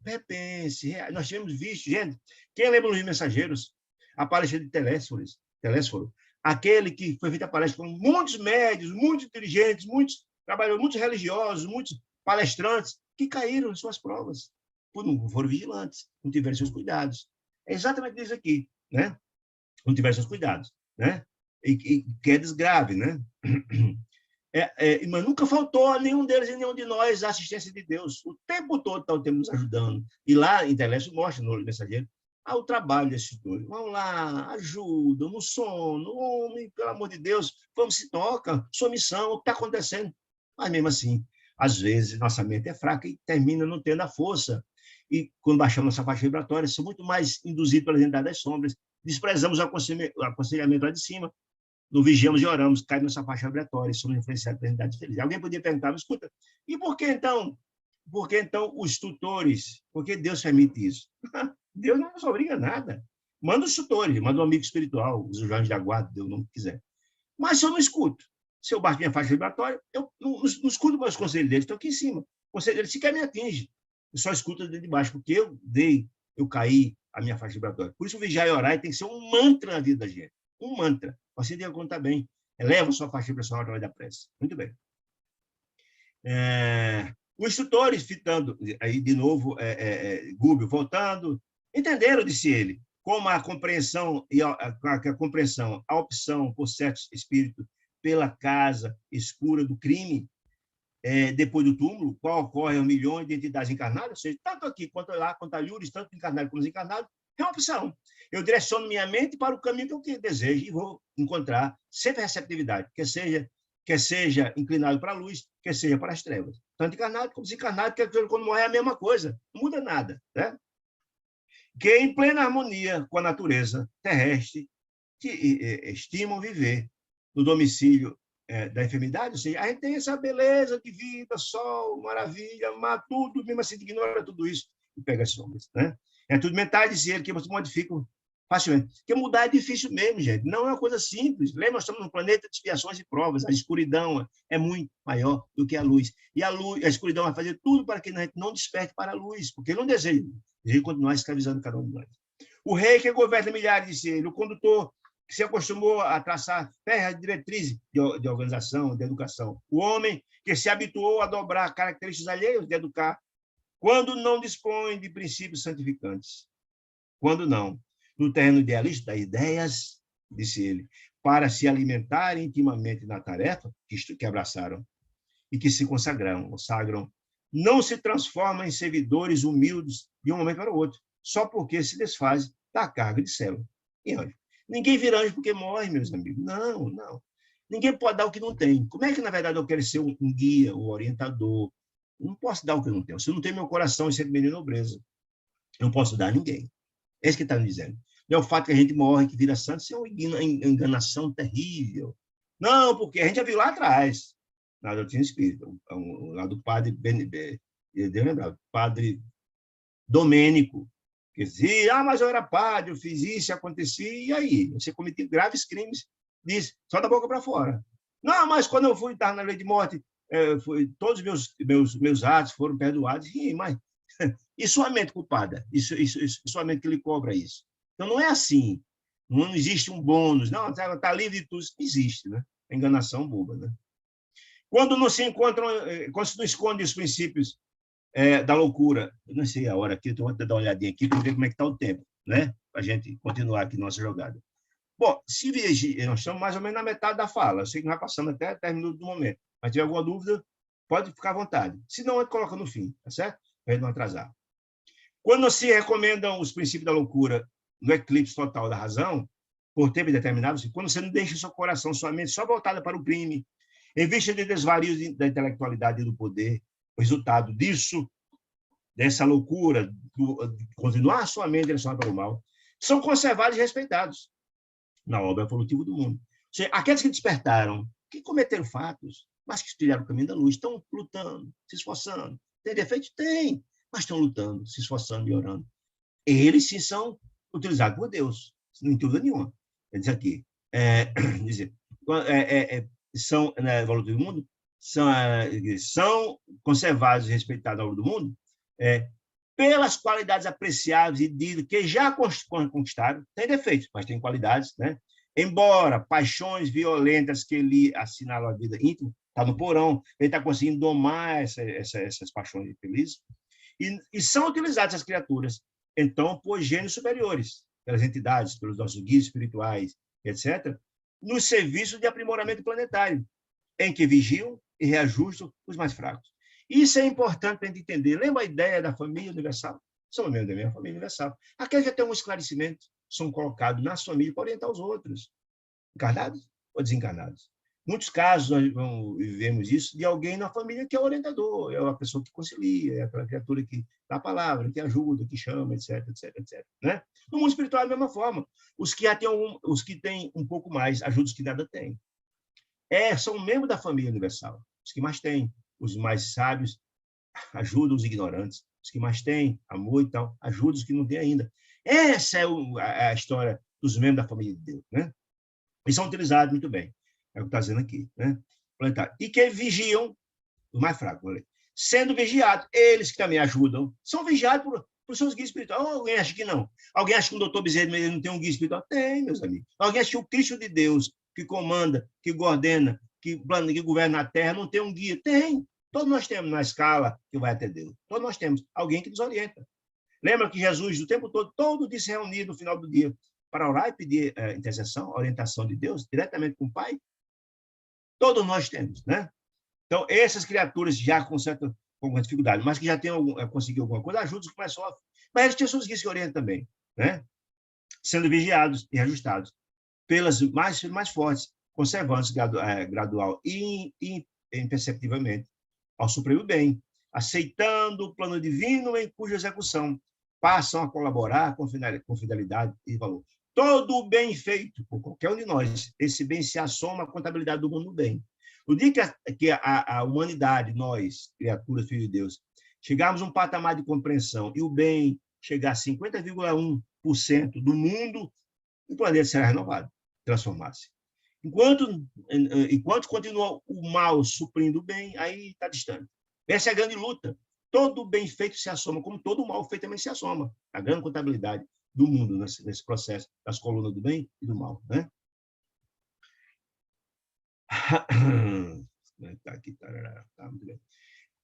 Repense. Nós tivemos visto, gente, quem lembra dos Mensageiros? A palestra de Telésforo, aquele que foi feita a palestra com muitos médios, muitos dirigentes, muitos trabalhadores, muitos religiosos, muitos palestrantes, que caíram em suas provas, não foram vigilantes, não tiveram seus cuidados. É exatamente isso aqui, né? Não tiveram seus cuidados, né? E quedas graves, né? Mas nunca faltou a nenhum deles e nenhum de nós a assistência de Deus. O tempo todo está o tempo nos ajudando. E lá em Telésforo mostra no Mensageiro o trabalho desses tutores. Vão lá, ajudam no sono, homem, pelo amor de Deus, vamos se toca, sua missão, o que está acontecendo? Mas mesmo assim, às vezes, nossa mente é fraca e termina não tendo a força. E quando baixamos nossa faixa vibratória, somos muito mais induzidos pelas entidades das sombras, desprezamos o aconselhamento lá de cima, não vigiamos e oramos, cai nossa faixa vibratória e somos influenciados pela entidade feliz. Alguém podia perguntar, mas escuta, e por que então os tutores, por que Deus permite isso? Deus não nos obriga a nada. Manda os tutores, manda um amigo espiritual, os anjos da guarda, Deus não quiser. Mas se eu não escuto, se eu baixo minha faixa vibratória, eu não escuto mais os conselhos deles, estão aqui em cima. O conselho deles sequer me atinge. Eu só escuto de baixo, porque eu caí a minha faixa vibratória. Por isso, o vigiar e orar tem que ser um mantra na vida da gente. um mantra. Você tem que contar bem. Eleva sua faixa pressão através da prece. Muito bem. Os instrutores, fitando, aí de novo, Gubbio voltando, entenderam, disse ele, como a compreensão, a opção por certo espírito pela casa escura do crime, depois do túmulo, qual ocorre a milhões de entidades encarnadas, ou seja, tanto aqui quanto lá, quanto a Lures, tanto encarnado como desencarnado, é uma opção. Eu direciono minha mente para o caminho que eu desejo e vou encontrar sempre receptividade, quer seja inclinado para a luz, quer seja para as trevas. Tanto encarnado como desencarnado, que quando morrer é a mesma coisa, não muda nada. Né? Que em plena harmonia com a natureza terrestre, que estimam viver no domicílio da enfermidade, ou seja, a gente tem essa beleza de vida, sol, maravilha, mar, tudo, mesmo assim, ignora tudo isso e pega as sombras. Né? É tudo metade de ele que você modifica facilmente. Porque mudar é difícil mesmo, gente. Não é uma coisa simples. Lembra, nós estamos num planeta de expiações e provas. A escuridão é muito maior do que a luz. E a escuridão vai fazer tudo para que a gente não desperte para a luz, porque não deseja continuar escravizando cada um de nós. O rei que governa milhares, disse ele, o condutor que se acostumou a traçar férreas diretrizes de organização, de educação. O homem que se habituou a dobrar características alheias de educar, quando não dispõe de princípios santificantes. Quando não, no terreno idealista das ideias, disse ele, para se alimentar intimamente na tarefa que abraçaram e que se consagram, não se transformam em servidores humildes de um momento para o outro, só porque se desfazem da carga de célula e anjo. Ninguém vira anjo porque morre, meus amigos. Não, não. Ninguém pode dar o que não tem. Como é que, na verdade, eu quero ser um guia, um orientador? Eu não posso dar o que eu não tenho. Se eu não tenho meu coração e sentimento de nobreza, eu não posso dar a ninguém. É isso que está me dizendo. Não é o fato que a gente morre, que vira santo, isso é uma enganação terrível. Não, porque a gente já viu lá atrás, na doutrina espírita, lá do padre, padre Domênico, que dizia, mas eu era padre, eu fiz isso, acontecia, e aí? Você cometeu graves crimes, diz, só da boca para fora. Não, mas quando eu fui estar na lei de morte, todos os meus atos foram perdoados, mas e sua mente culpada? Isso, sua mente que lhe cobra isso. Então, não é assim. Não existe um bônus. Não, está livre de tudo. Isso não existe, né? É enganação boba, né? Quando não se encontram, quando se não esconde os princípios da loucura, eu não sei a hora aqui, eu vou dar uma olhadinha aqui para ver como é que está o tempo, né? Para a gente continuar aqui nossa jogada. Bom, se vier, nós estamos mais ou menos na metade da fala. Eu sei que nós passamos até 10 minutos do momento. Mas se tiver alguma dúvida, pode ficar à vontade. Se não, a gente coloca no fim, tá certo? Para a gente não atrasar. Quando se recomendam os princípios da loucura no eclipse total da razão, por tempo determinado, quando você não deixa seu coração, sua mente só voltada para o crime, em vista de desvarios da intelectualidade e do poder, o resultado disso, dessa loucura, de continuar sua mente direcionada para o mal, são conservados e respeitados na obra evolutiva do mundo. Ou seja, aqueles que despertaram, que cometeram fatos, mas que trilharam o caminho da luz, estão lutando, se esforçando. Tem defeito? Tem, mas estão lutando, se esforçando e orando. Eles sim são utilizados por Deus, sem dúvida nenhuma. Quer dizer aqui, são, na evolução do mundo, são conservados e respeitados ao longo do mundo pelas qualidades apreciáveis e ditas que já conquistaram. Tem defeitos, mas tem qualidades, né? Embora paixões violentas que lhe assinalam a vida íntima, está no porão, ele está conseguindo domar essas paixões infelizes, e são utilizadas essas criaturas, então, por gênios superiores, pelas entidades, pelos nossos guias espirituais, etc., no serviço de aprimoramento planetário, em que vigiam e reajustam os mais fracos. Isso é importante para a gente entender. Lembra a ideia da família universal? São membros da minha família universal. Aqueles que já têm um esclarecimento são colocados na família para orientar os outros, encarnados ou desencarnados. Muitos casos nós vivemos isso de alguém na família que é orientador, é a pessoa que concilia, é aquela criatura que dá a palavra, que ajuda, que chama, etc, etc, etc. Né? No mundo espiritual é da mesma forma. Os que têm um pouco mais ajudam os que nada têm. São membros da família universal. Os que mais têm, os mais sábios, ajudam os ignorantes. Os que mais têm amor e tal, ajudam os que não têm ainda. Essa é a história dos membros da família de Deus. Né? E são utilizados muito bem. É o que está dizendo aqui. Né? E que vigiam os mais fracos. Sendo vigiados, eles que também ajudam, são vigiados Por seus guias espirituais. Alguém acha que não? Alguém acha que o doutor Bezerra de Menezes não tem um guia espiritual? Tem, meus amigos. Alguém acha que o Cristo de Deus, que comanda, que coordena, que governa a terra, não tem um guia? Tem. Todos nós temos na escala que vai até Deus. Todos nós temos alguém que nos orienta. Lembra que Jesus, o tempo todo dia se reunia no final do dia para orar e pedir intercessão, orientação de Deus, diretamente com o Pai? Todos nós temos, né? Então, essas criaturas já com alguma dificuldade, mas que já conseguido alguma coisa, ajudam os que mais sofrem. Mas eles tinham seus guias que orientam também, né? Sendo vigiados e ajustados pelas mais fortes, conservando-se gradual e imperceptivelmente ao supremo bem, aceitando o plano divino em cuja execução passam a colaborar com fidelidade e valor. Todo o bem feito por qualquer um de nós, esse bem se assoma à contabilidade do mundo do bem. No dia que a humanidade, nós, criaturas, filhos de Deus, chegarmos a um patamar de compreensão e o bem chegar a 50,1% do mundo, o planeta será renovado, transformar-se. Enquanto continua o mal suprindo o bem, aí está distante. Essa é a grande luta. Todo o bem feito se assoma, como todo o mal feito também se assoma. A grande contabilidade do mundo nesse processo das colunas do bem e do mal, né? Tá muito bem.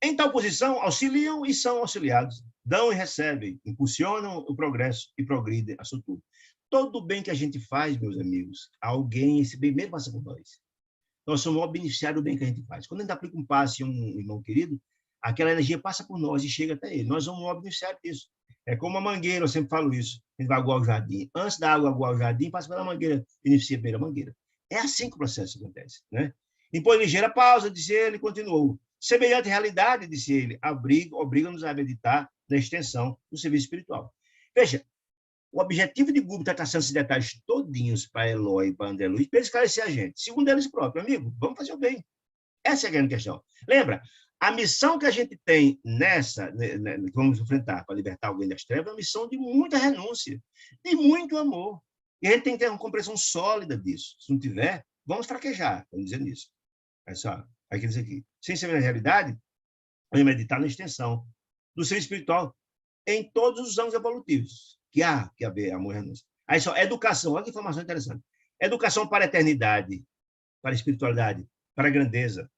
Em tal posição, auxiliam e são auxiliados, dão e recebem, impulsionam o progresso e progridem a sua tudo. Todo o bem que a gente faz, meus amigos, alguém, esse bem mesmo passa por nós. Nós somos o beneficiário do bem que a gente faz. Quando a gente aplica um passe a um irmão querido, aquela energia passa por nós e chega até ele. Nós somos o beneficiário disso. É como a mangueira, eu sempre falo isso. A gente vai aguar o jardim. Antes da água aguar o jardim, passa pela mangueira, beneficia a primeira mangueira. É assim que o processo acontece, né? Depois, ligeira pausa, disse ele, e continuou. Semelhante realidade, disse ele, obriga-nos a meditar na extensão do serviço espiritual. Veja, o objetivo de Buber está traçando esses detalhes todinhos para Eloy e para André Luiz, para esclarecer a gente. Segundo eles próprios, amigo, vamos fazer o bem. Essa é a grande questão. Lembra, a missão que a gente tem que vamos enfrentar para libertar alguém das trevas, é uma missão de muita renúncia, de muito amor. E a gente tem que ter uma compreensão sólida disso. Se não tiver, vamos fraquejar, estamos dizendo isso. É só, aqui diz aqui. Sem ser na realidade, vamos meditar na extensão do ser espiritual em todos os anos evolutivos. Que há haver amor e renúncia. Aí só, educação, olha que informação interessante. Educação para a eternidade, para a espiritualidade, para a grandeza.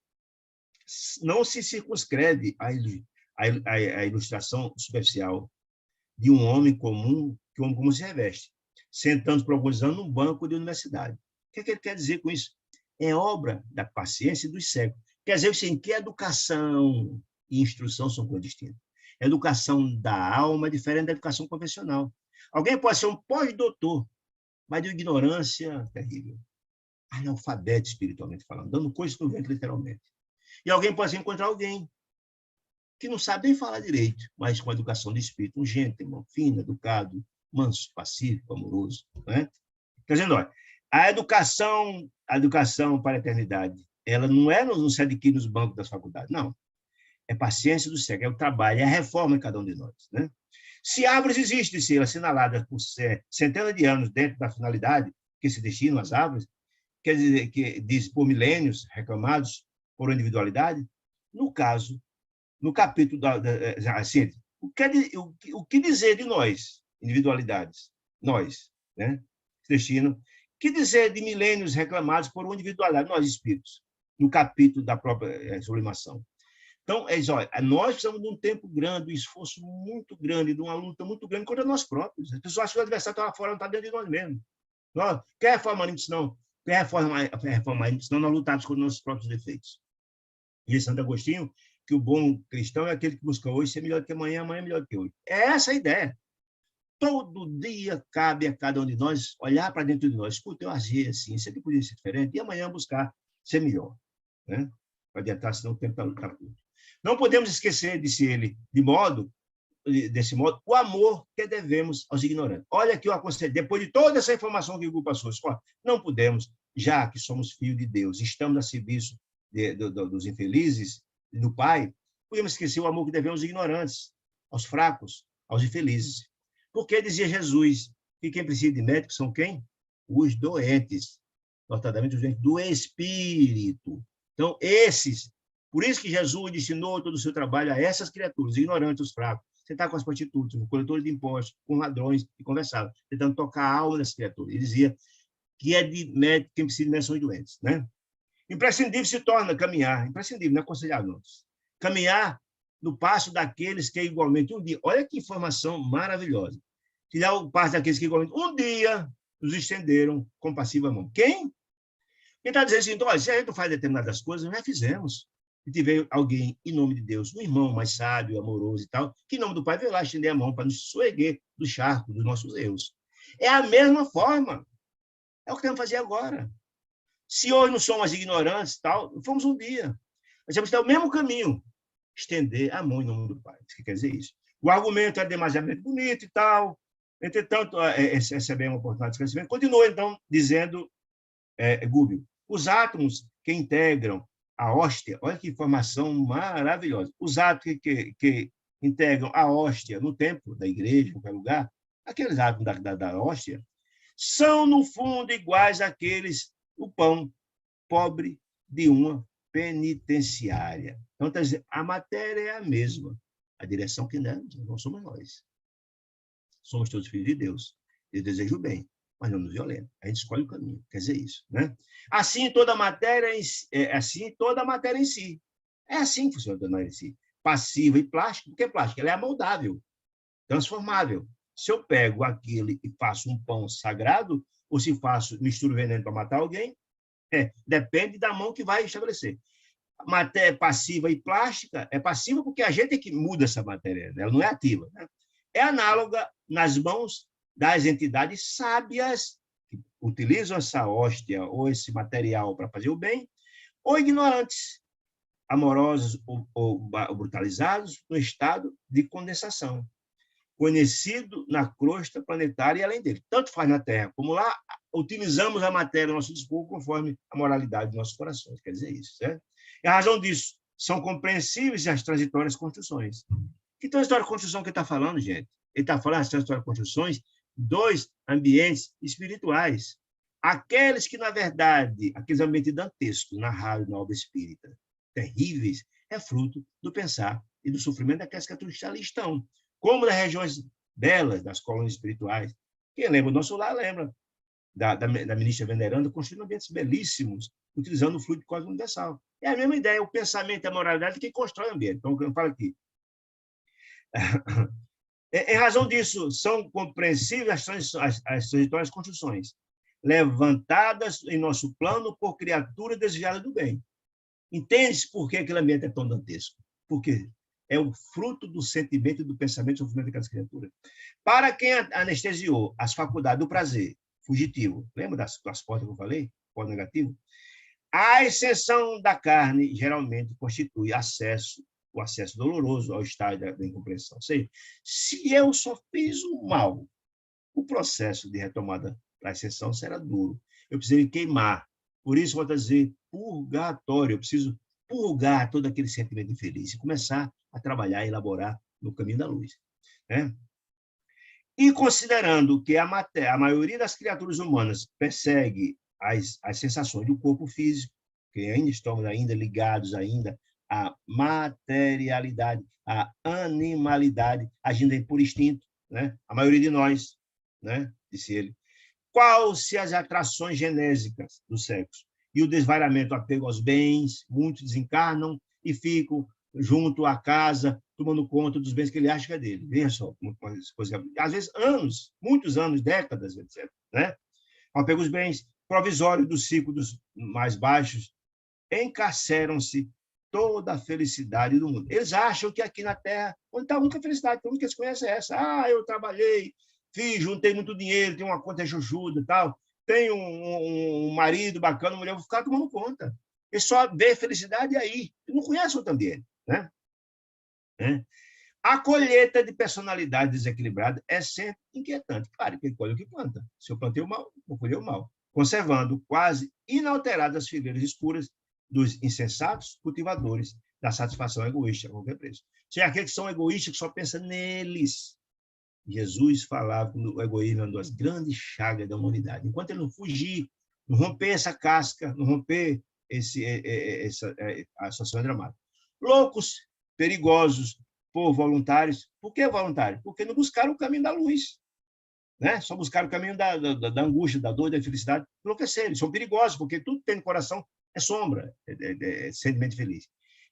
Não se circunscreve à ilustração superficial de um homem comum, que o homem comum se reveste, sentando por alguns anos num banco de universidade. O que ele quer dizer com isso? É obra da paciência e dos séculos. Quer dizer assim, que educação e instrução são coisas distintas. A educação da alma é diferente da educação convencional. Alguém pode ser um pós-doutor, mas de ignorância terrível. Analfabeto espiritualmente falando, dando coisas no vento, literalmente. E alguém pode encontrar alguém que não sabe nem falar direito, mas com a educação de espírito, um gentleman, fino, educado, manso, pacífico, amoroso. Né? Quer dizer, olha, a educação para a eternidade, ela não se adquire nos bancos das faculdades, não. É paciência do século, é o trabalho, é a reforma em cada um de nós. Né? Se árvores existem, se assinaladas por centenas de anos dentro da finalidade que se destinam às árvores, quer dizer, que diz por milênios reclamados por individualidade, no caso, no capítulo assim, o que dizer de nós, individualidades, nós, né, destino, que dizer de milênios reclamados por individualidade, nós espíritos, no capítulo da própria sublimação. Então, olha, nós precisamos de um tempo grande, de um esforço muito grande, de uma luta muito grande contra nós próprios. As pessoas acham que o adversário está lá fora, não está dentro de nós mesmos. Nós, quer reformar a não? Quer reformar a não? Nós lutamos contra nossos próprios defeitos. E Santo Agostinho, que o bom cristão é aquele que busca hoje ser melhor do que amanhã, amanhã é melhor do que hoje. É essa a ideia. Todo dia cabe a cada um de nós olhar para dentro de nós. Escuta, eu agi assim, sempre podia ser diferente, e amanhã buscar ser melhor. Né? Para adiantar, senão o tempo está curto. Não podemos esquecer, disse ele, desse modo, o amor que devemos aos ignorantes. Olha aqui o aconselho, depois de toda essa informação que o Hugo passou, não podemos, já que somos filhos de Deus, estamos a serviço dos infelizes, do Pai, podemos esquecer o amor que devemos aos ignorantes, aos fracos, aos infelizes. Porque dizia Jesus que quem precisa de médico são quem? Os doentes, notadamente os doentes do espírito. Então, esses, por isso que Jesus ensinou todo o seu trabalho a essas criaturas, ignorantes, os fracos. Você está com as prostitutas, com coletores de impostos, com ladrões, e conversava, tentando tocar a alma das criaturas. Ele dizia que é de médico quem precisa de menções doentes, né? Imprescindível se torna caminhar, imprescindível, não é aconselhável. Caminhar no passo daqueles que igualmente um dia, olha que informação maravilhosa, tirar o passo daqueles que igualmente um dia nos estenderam compassiva a mão. Quem? Quem está dizendo assim, então, olha, se a gente não faz determinadas coisas, nós já fizemos. E tiver alguém, em nome de Deus, um irmão mais sábio, amoroso e tal, que em nome do Pai veio lá estender a mão para nos soerguer do charco dos nossos erros. É a mesma forma. É o que temos que fazer agora. Se hoje não somos ignorantes, tal, fomos um dia. Nós temos que dar o mesmo caminho, estender a mão em nome do Pai. Isso que quer dizer isso. O argumento é demasiadamente bonito e tal. Entretanto, essa é bem uma oportunidade de esclarecimento. Continua, então, dizendo Gubbio, os átomos que integram a hóstia, olha que informação maravilhosa, os átomos que integram a hóstia no templo da igreja, em qualquer lugar, aqueles átomos da hóstia, são, no fundo, iguais àqueles do pão pobre de uma penitenciária. Então, está dizendo, a matéria é a mesma, a direção que não somos nós. Somos todos filhos de Deus. Eu desejo o bem, mas não nos violenta. A gente escolhe o caminho, quer dizer isso, né? Assim toda a matéria em si. É assim que funciona toda a matéria em si. Passiva e plástica. O que é plástica? Ela é amoldável, transformável. Se eu pego aquilo e faço um pão sagrado, ou se misturo veneno para matar alguém, depende da mão que vai estabelecer. A matéria passiva e plástica é passiva porque a gente é que muda essa matéria, ela não é ativa, né? É análoga nas mãos das entidades sábias que utilizam essa hóstia ou esse material para fazer o bem, ou ignorantes, amorosos ou brutalizados no estado de condensação, conhecido na crosta planetária e além dele. Tanto faz na Terra como lá, utilizamos a matéria a nosso dispor conforme a moralidade dos nossos corações. Quer dizer isso, certo? E a razão disso, são compreensíveis as transitórias construções. Que transitória de construção que ele está falando, gente? Ele está falando das transitórias construções dos ambientes espirituais. Aqueles que, na verdade, aqueles ambientes dantescos, narrados na obra espírita, terríveis, é fruto do pensar e do sofrimento daquelas criaturas que ali estão. Como das regiões belas, das colônias espirituais. Quem lembra? O nosso lar lembra da ministra veneranda, construindo ambientes belíssimos, utilizando o fluido cósmico universal. É a mesma ideia, o pensamento e a moralidade que constrói o ambiente. Então, eu falo aqui. Em razão disso, são compreensíveis as transitórias construções, levantadas em nosso plano por criaturas desejadas do bem. Entende-se por que aquele ambiente é tão dantesco? Porque é o fruto do sentimento e do pensamento e do sofrimento daquelas criaturas. Para quem anestesiou as faculdades do prazer fugitivo, lembra das portas que eu falei? Porta negativo? A exceção da carne geralmente constitui o acesso doloroso ao estágio da incompreensão. Ou seja, se eu só fiz o mal, o processo de retomada para a exceção será duro. Eu preciso queimar. Por isso, vou dizer purgatório. Eu preciso purgar todo aquele sentimento infeliz e começar a trabalhar e elaborar no caminho da luz, né? E considerando que a maioria das criaturas humanas persegue as sensações do corpo físico, que ainda estamos ligados à materialidade, à animalidade, agindo por instinto, né? A maioria de nós, né? Disse ele. Qual se as atrações genésicas do sexo e o desvairamento, o apego aos bens, muitos desencarnam e ficam junto à casa, tomando conta dos bens que ele acha que é dele. Veja só, às vezes anos, muitos anos, décadas, etc. Né? O apego aos bens provisórios do ciclo dos mais baixos encarceram-se toda a felicidade do mundo. Eles acham que aqui na Terra, onde está a única felicidade, a única que eles conhecem é essa. Eu trabalhei, fiz, juntei muito dinheiro, tenho uma conta chuchuda e tal, tenho um marido bacana, uma mulher, vou ficar tomando conta. Ele só vê felicidade aí. Ele não conhece outro ambiente, né? A colheita de personalidade desequilibrada é sempre inquietante. Claro, quem colhe o que planta. Se eu plantei o mal, vou colher o mal. Conservando quase inalteradas as figueiras escuras dos insensatos cultivadores da satisfação egoísta a qualquer preço. Se aqueles que são egoístas, que só pensam neles. Jesus falava que o egoísmo é uma das grandes chagas da humanidade. Enquanto ele não fugir, não romper essa casca, não romper essa situação dramática. Loucos, perigosos, por voluntários. Por que voluntários? Porque não buscaram o caminho da luz, né? Só buscaram o caminho da angústia, da dor, da infelicidade. Enlouqueceram. São perigosos, porque tudo que tem no coração é sombra, é sentimento feliz.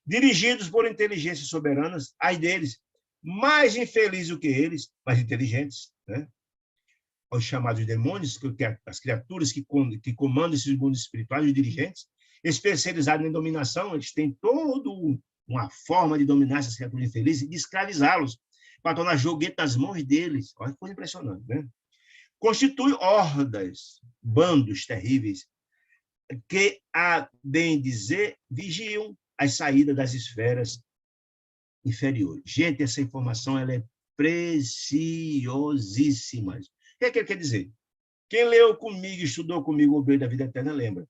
Dirigidos por inteligências soberanas, ai deles, mais infelizes do que eles, mais inteligentes, né? Os chamados demônios, as criaturas que comandam esses mundos espirituais, os dirigentes, especializados em dominação, eles têm toda uma forma de dominar essas criaturas infelizes e de escravizá-los, para tornar joguete nas mãos deles. Olha que coisa impressionante, né? Constitui hordas, bandos terríveis, que, a bem dizer, vigiam as saídas das esferas inferiores. Gente, essa informação ela é preciosíssima. O que é que ele quer dizer? Quem leu comigo, estudou comigo o Brilho da Vida Eterna, lembra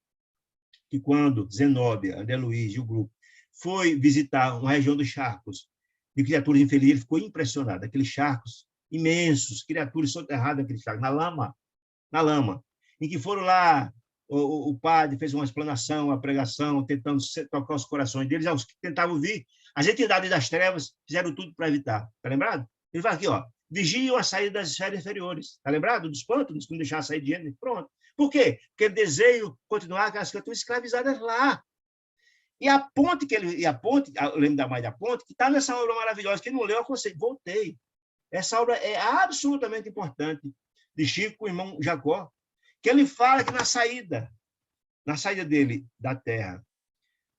que quando Zenóbia, André Luiz e o grupo foi visitar uma região dos charcos de criaturas infelizes, ele ficou impressionado. Aqueles charcos imensos, criaturas soterradas naqueles charcos, na lama, em que foram lá, o padre fez uma explanação, uma pregação, tentando tocar os corações deles, aos que tentavam vir, as entidades das trevas fizeram tudo para evitar. Está lembrado? Ele vai aqui, ó, vigiam a saída das esferas inferiores. Está lembrado? Dos pântanos, que não deixaram sair de gente. Pronto. Por quê? Porque ele deseja continuar aquelas criaturas escravizadas lá. E a ponte, eu lembro da mais da ponte, que está nessa obra maravilhosa, quem não leu, eu aconselho, voltei. Essa obra é absolutamente importante, de Chico com o irmão Jacó, que ele fala que na saída dele da Terra,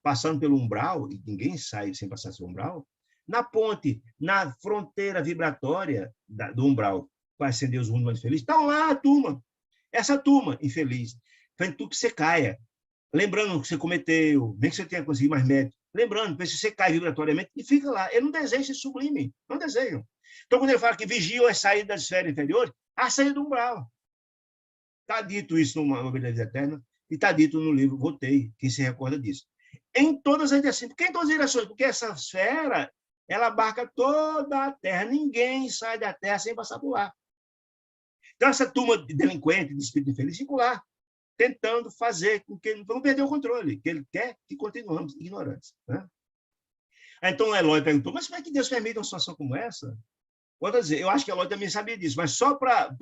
passando pelo umbral, e ninguém sai sem passar pelo umbral, na ponte, na fronteira vibratória do umbral, para acender os mundos mais felizes, estão lá a turma, essa turma infeliz, fazendo tudo que você caia, lembrando o que você cometeu, nem que você tenha conseguido mais mérito, lembrando, se você cai vibratoriamente, e fica lá. Ele não deseja ser sublime, não desejam. Então, quando ele fala que vigiam as saídas das esferas inferiores, a saída do umbral. Está dito isso numa Brilho da Vida Eterna, e está dito no livro Voltei, quem se recorda disso. Em todas as direções. Por que em todas as direções? Porque essa esfera, ela abarca toda a Terra. Ninguém sai da Terra sem passar por lá. Então, essa turma de delinquente, de espírito infeliz, fica lá, tentando fazer com que ele não perder o controle, que ele quer que continuemos ignorantes. Né? Então, Eloy perguntou, mas como é que Deus permite uma situação como essa? Vou dizer, eu acho que Eloy também sabia disso, mas só para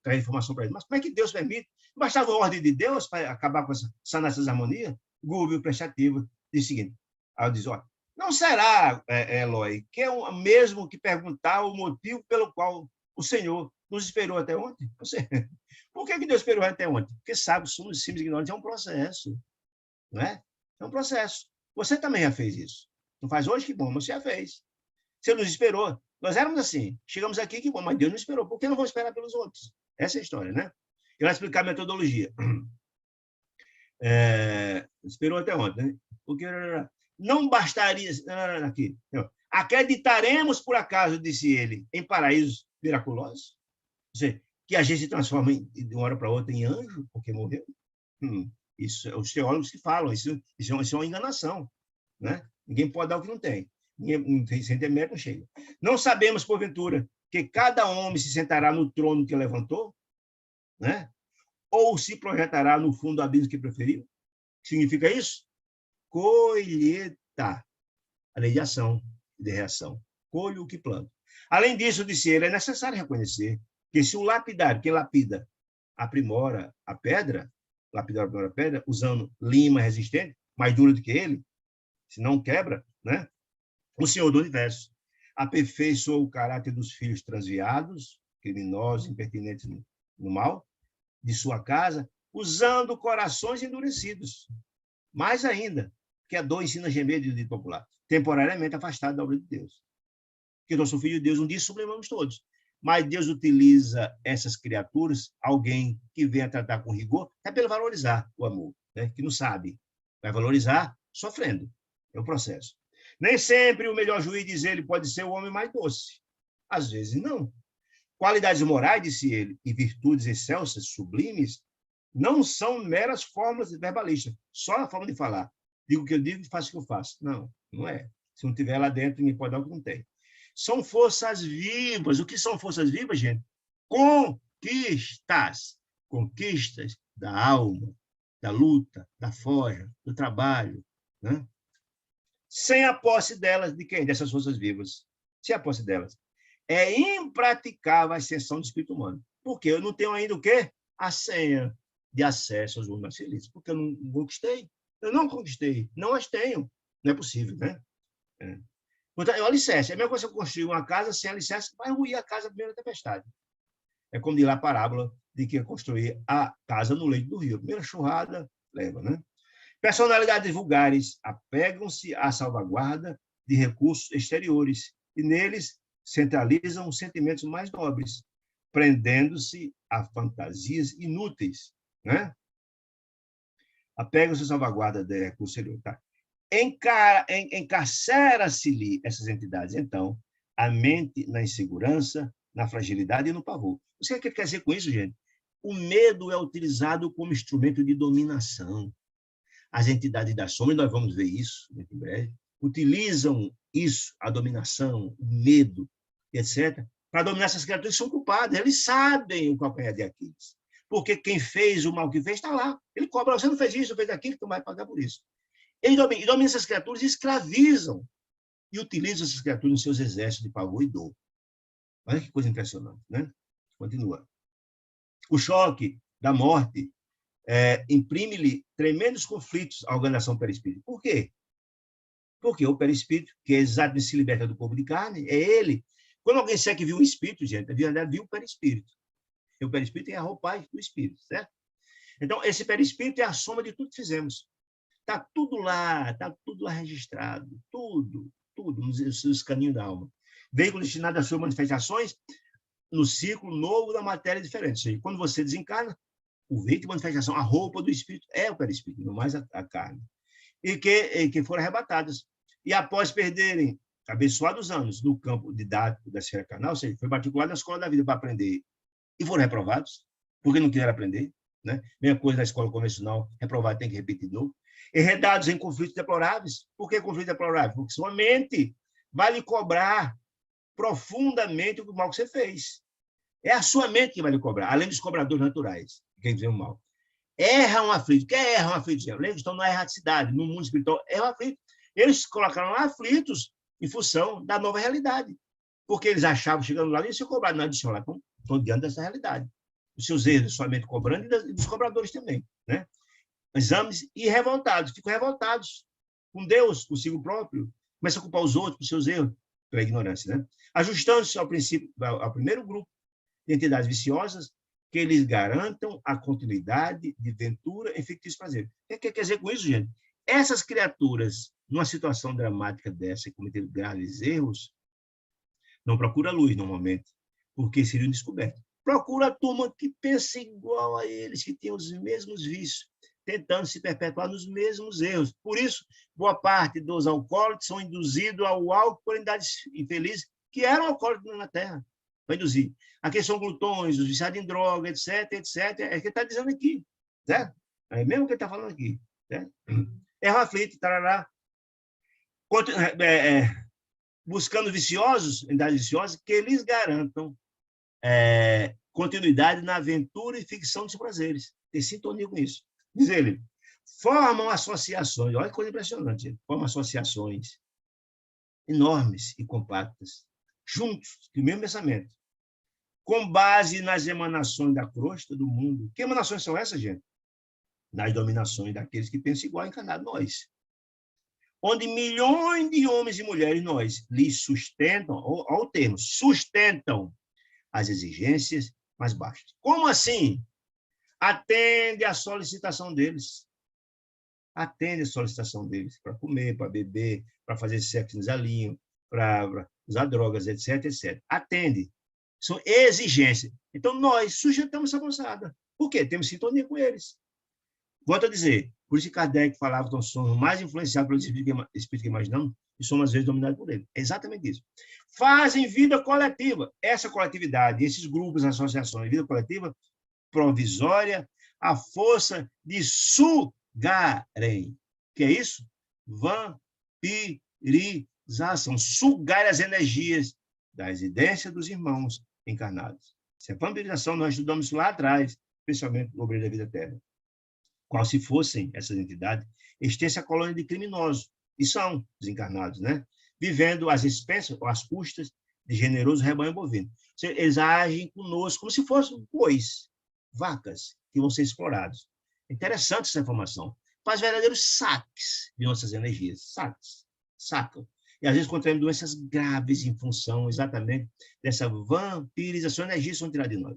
a informação para ele. Mas como é que Deus permite? Bastava a ordem de Deus para acabar com sanar essas harmonias? Gúbio prestativo diz o seguinte, aí eu diz, olha, não será, Eloy, que é o mesmo que perguntar o motivo pelo qual o Senhor nos esperou até ontem? Por que Deus esperou até ontem? Porque sabe, somos simples ignorantes, é um processo. Não é? É um processo. Você também já fez isso. Não faz hoje, que bom, mas você já fez. Você nos esperou. Nós éramos assim, chegamos aqui, que bom, mas Deus nos esperou. Por que não vou esperar pelos outros? Essa é a história, né? Eu vou explicar a metodologia. Esperou até ontem, né? Porque não bastaria... Aqui. Acreditaremos, por acaso, disse ele, em paraísos miraculosos? Ou seja, que a gente se transforma de uma hora para outra em anjo, porque morreu? Isso é os teólogos que falam, isso é uma enganação. Né? Ninguém pode dar o que não tem. Sem ter mérito, não chega. Não sabemos, porventura, que cada homem se sentará no trono que levantou, né? Ou se projetará no fundo do abismo que preferiu. O que significa isso? Colheita. A lei de ação e de reação. Colho o que planto. Além disso, disse ele, é necessário reconhecer que se o lapidário, quem lapida, aprimora a pedra, usando lima resistente, mais dura do que ele, se não quebra, né? O Senhor do Universo aperfeiçoou o caráter dos filhos transviados, criminosos, impertinentes no mal, de sua casa, usando corações endurecidos. Mais ainda, que a dor ensina a gemer, diz o dito popular, temporariamente afastado da obra de Deus. Que nós somos filhos de Deus, um dia sublimamos todos. Mas Deus utiliza essas criaturas, alguém que venha tratar com rigor, é para ele valorizar o amor, né? Que não sabe. Vai valorizar sofrendo. É o processo. Nem sempre o melhor juiz, diz ele, pode ser o homem mais doce. Às vezes, não. Qualidades morais, disse ele, e virtudes excelsas, sublimes, não são meras formas verbalistas, só a forma de falar. Digo o que eu digo e faço o que eu faço. Não, não é. Se não tiver lá dentro, ninguém pode dar o que não tem. São forças vivas. O que são forças vivas, gente? Conquistas. Conquistas da alma, da luta, da forja, do trabalho, né? Sem a posse delas, de quem? Dessas forças vivas. se é a posse delas. É impraticável a ascensão do espírito humano. Porque eu não tenho ainda o quê? A senha de acesso aos mundos materialistas. Porque eu não conquistei. Eu não conquistei. Não as tenho. Não é possível, né? É. Então, é o alicerce. É a mesma coisa que eu construir uma casa sem alicerce, vai ruir a casa na primeira tempestade. É como diz lá a parábola de que construir a casa no leito do rio. A primeira churrada leva, né? Personalidades vulgares apegam-se à salvaguarda de recursos exteriores e neles centralizam os sentimentos mais nobres, prendendo-se a fantasias inúteis, né? Apegam-se à salvaguarda de recursos exteriores. Tá? Encarcera-se-lhe essas entidades, então, a mente na insegurança, na fragilidade e no pavor. Você quer dizer com isso, gente? O medo é utilizado como instrumento de dominação. As entidades da sombra, nós vamos ver isso muito em breve, utilizam isso, a dominação, o medo, etc., para dominar essas criaturas que são culpadas. Eles sabem o calcanhar de Aquiles. Porque quem fez o mal que fez está lá. Ele cobra, você não fez isso, fez aquilo, então vai pagar por isso. Ele domina essas criaturas e escravizam e utilizam essas criaturas nos seus exércitos de pavor e dor. Olha que coisa impressionante, né? Continua. O choque da morte imprime-lhe tremendos conflitos à organização perispírita. Por quê? Porque o perispírito, que é exatamente se liberta do corpo de carne, é ele. Quando alguém disser que viu um espírito, gente, a verdade viu o perispírito. E o perispírito é a roupagem do espírito, certo? Então, esse perispírito é a soma de tudo que fizemos. Está tudo lá registrado, tudo nos caminhos da alma. Veículo destinado às suas manifestações no ciclo novo da matéria diferente. Ou seja, quando você desencarna, o veículo de manifestação, a roupa do espírito é o perispírito, não mais a carne. E que foram arrebatadas. E após perderem abençoados anos no campo didático da esfera carnal, ou seja, foi matriculado na escola da vida para aprender e foram reprovados, porque não quiseram aprender, né? Mesma coisa na escola convencional, reprovado tem que repetir de novo. Enredados em conflitos deploráveis. Por que conflito deplorável? Porque sua mente vai lhe cobrar profundamente o mal que você fez. É a sua mente que vai lhe cobrar, além dos cobradores naturais, quem fez o mal. Erra um aflito. Quem erra um aflito? Eles estão na erraticidade, no mundo espiritual. Erra um aflito. Eles colocaram lá aflitos em função da nova realidade. Porque eles achavam, chegando lá, eles iam cobrar. Não, eles estão diante dessa realidade. Os seus erros, somente cobrando, e dos cobradores também. Né? Exames e revoltados. Ficam revoltados com Deus, consigo próprio. Começam a culpar os outros por seus erros, pela ignorância. Né? Ajustando-se ao primeiro grupo de entidades viciosas, que lhes garantam a continuidade de ventura em fictício prazer. O que quer dizer com isso, gente? Essas criaturas, numa situação dramática dessa, cometendo graves erros, não procura luz, normalmente, porque seriam descobertos. Procura a turma que pensa igual a eles, que tem os mesmos vícios, tentando se perpetuar nos mesmos erros. Por isso, boa parte dos alcoólicos são induzidos ao álcool por entidades infelizes que eram alcoólicos na Terra. Vai induzir. Aqui são glutões, os viciados em droga, etc, etc. É o que ele está dizendo aqui. Certo? É mesmo o que ele está falando aqui. Certo? Erra aflito, tarará. Buscando viciosos, entidades viciosas, que lhes garantam continuidade na aventura e ficção dos prazeres. Tem sintonia com isso. Diz ele, formam associações, olha que coisa impressionante, formam associações enormes e compactas, juntos, com o mesmo pensamento, com base nas emanações da crosta do mundo. Que emanações são essas, gente? Nas dominações daqueles que pensam igual encarnado nós. Onde milhões de homens e mulheres, nós, lhes sustentam, ao termo, sustentam as exigências mais baixas. Como assim? Atende à solicitação deles. Atende à solicitação deles para comer, para beber, para fazer sexo no zalinho, para usar drogas, etc, etc. Atende. São exigências. Então, nós sustentamos essa moçada. Por quê? Temos sintonia com eles. Volto a dizer, por isso que Kardec falava que nós somos mais influenciados pelo espírito que imaginamos e somos, às vezes, dominados por ele. É exatamente isso. Fazem vida coletiva. Essa coletividade, esses grupos, associações, vida coletiva provisória, a força de sugarem. Que é isso? Vampirização. Sugar as energias da residência dos irmãos encarnados. Essa vampirização nós estudamos isso lá atrás, especialmente no Obreiro da Vida Eterna. Qual se fossem essas entidades, extensa colônia de criminosos, e são desencarnados, né? vivendo às expensas ou às custas de generoso rebanho bovino. Eles agem conosco como se fossem bois, vacas, que vão ser explorados. Interessante essa informação. Faz verdadeiros saques de nossas energias, sacam. E às vezes contraímos doenças graves em função exatamente dessa vampirização de energia que são tiradas de nós.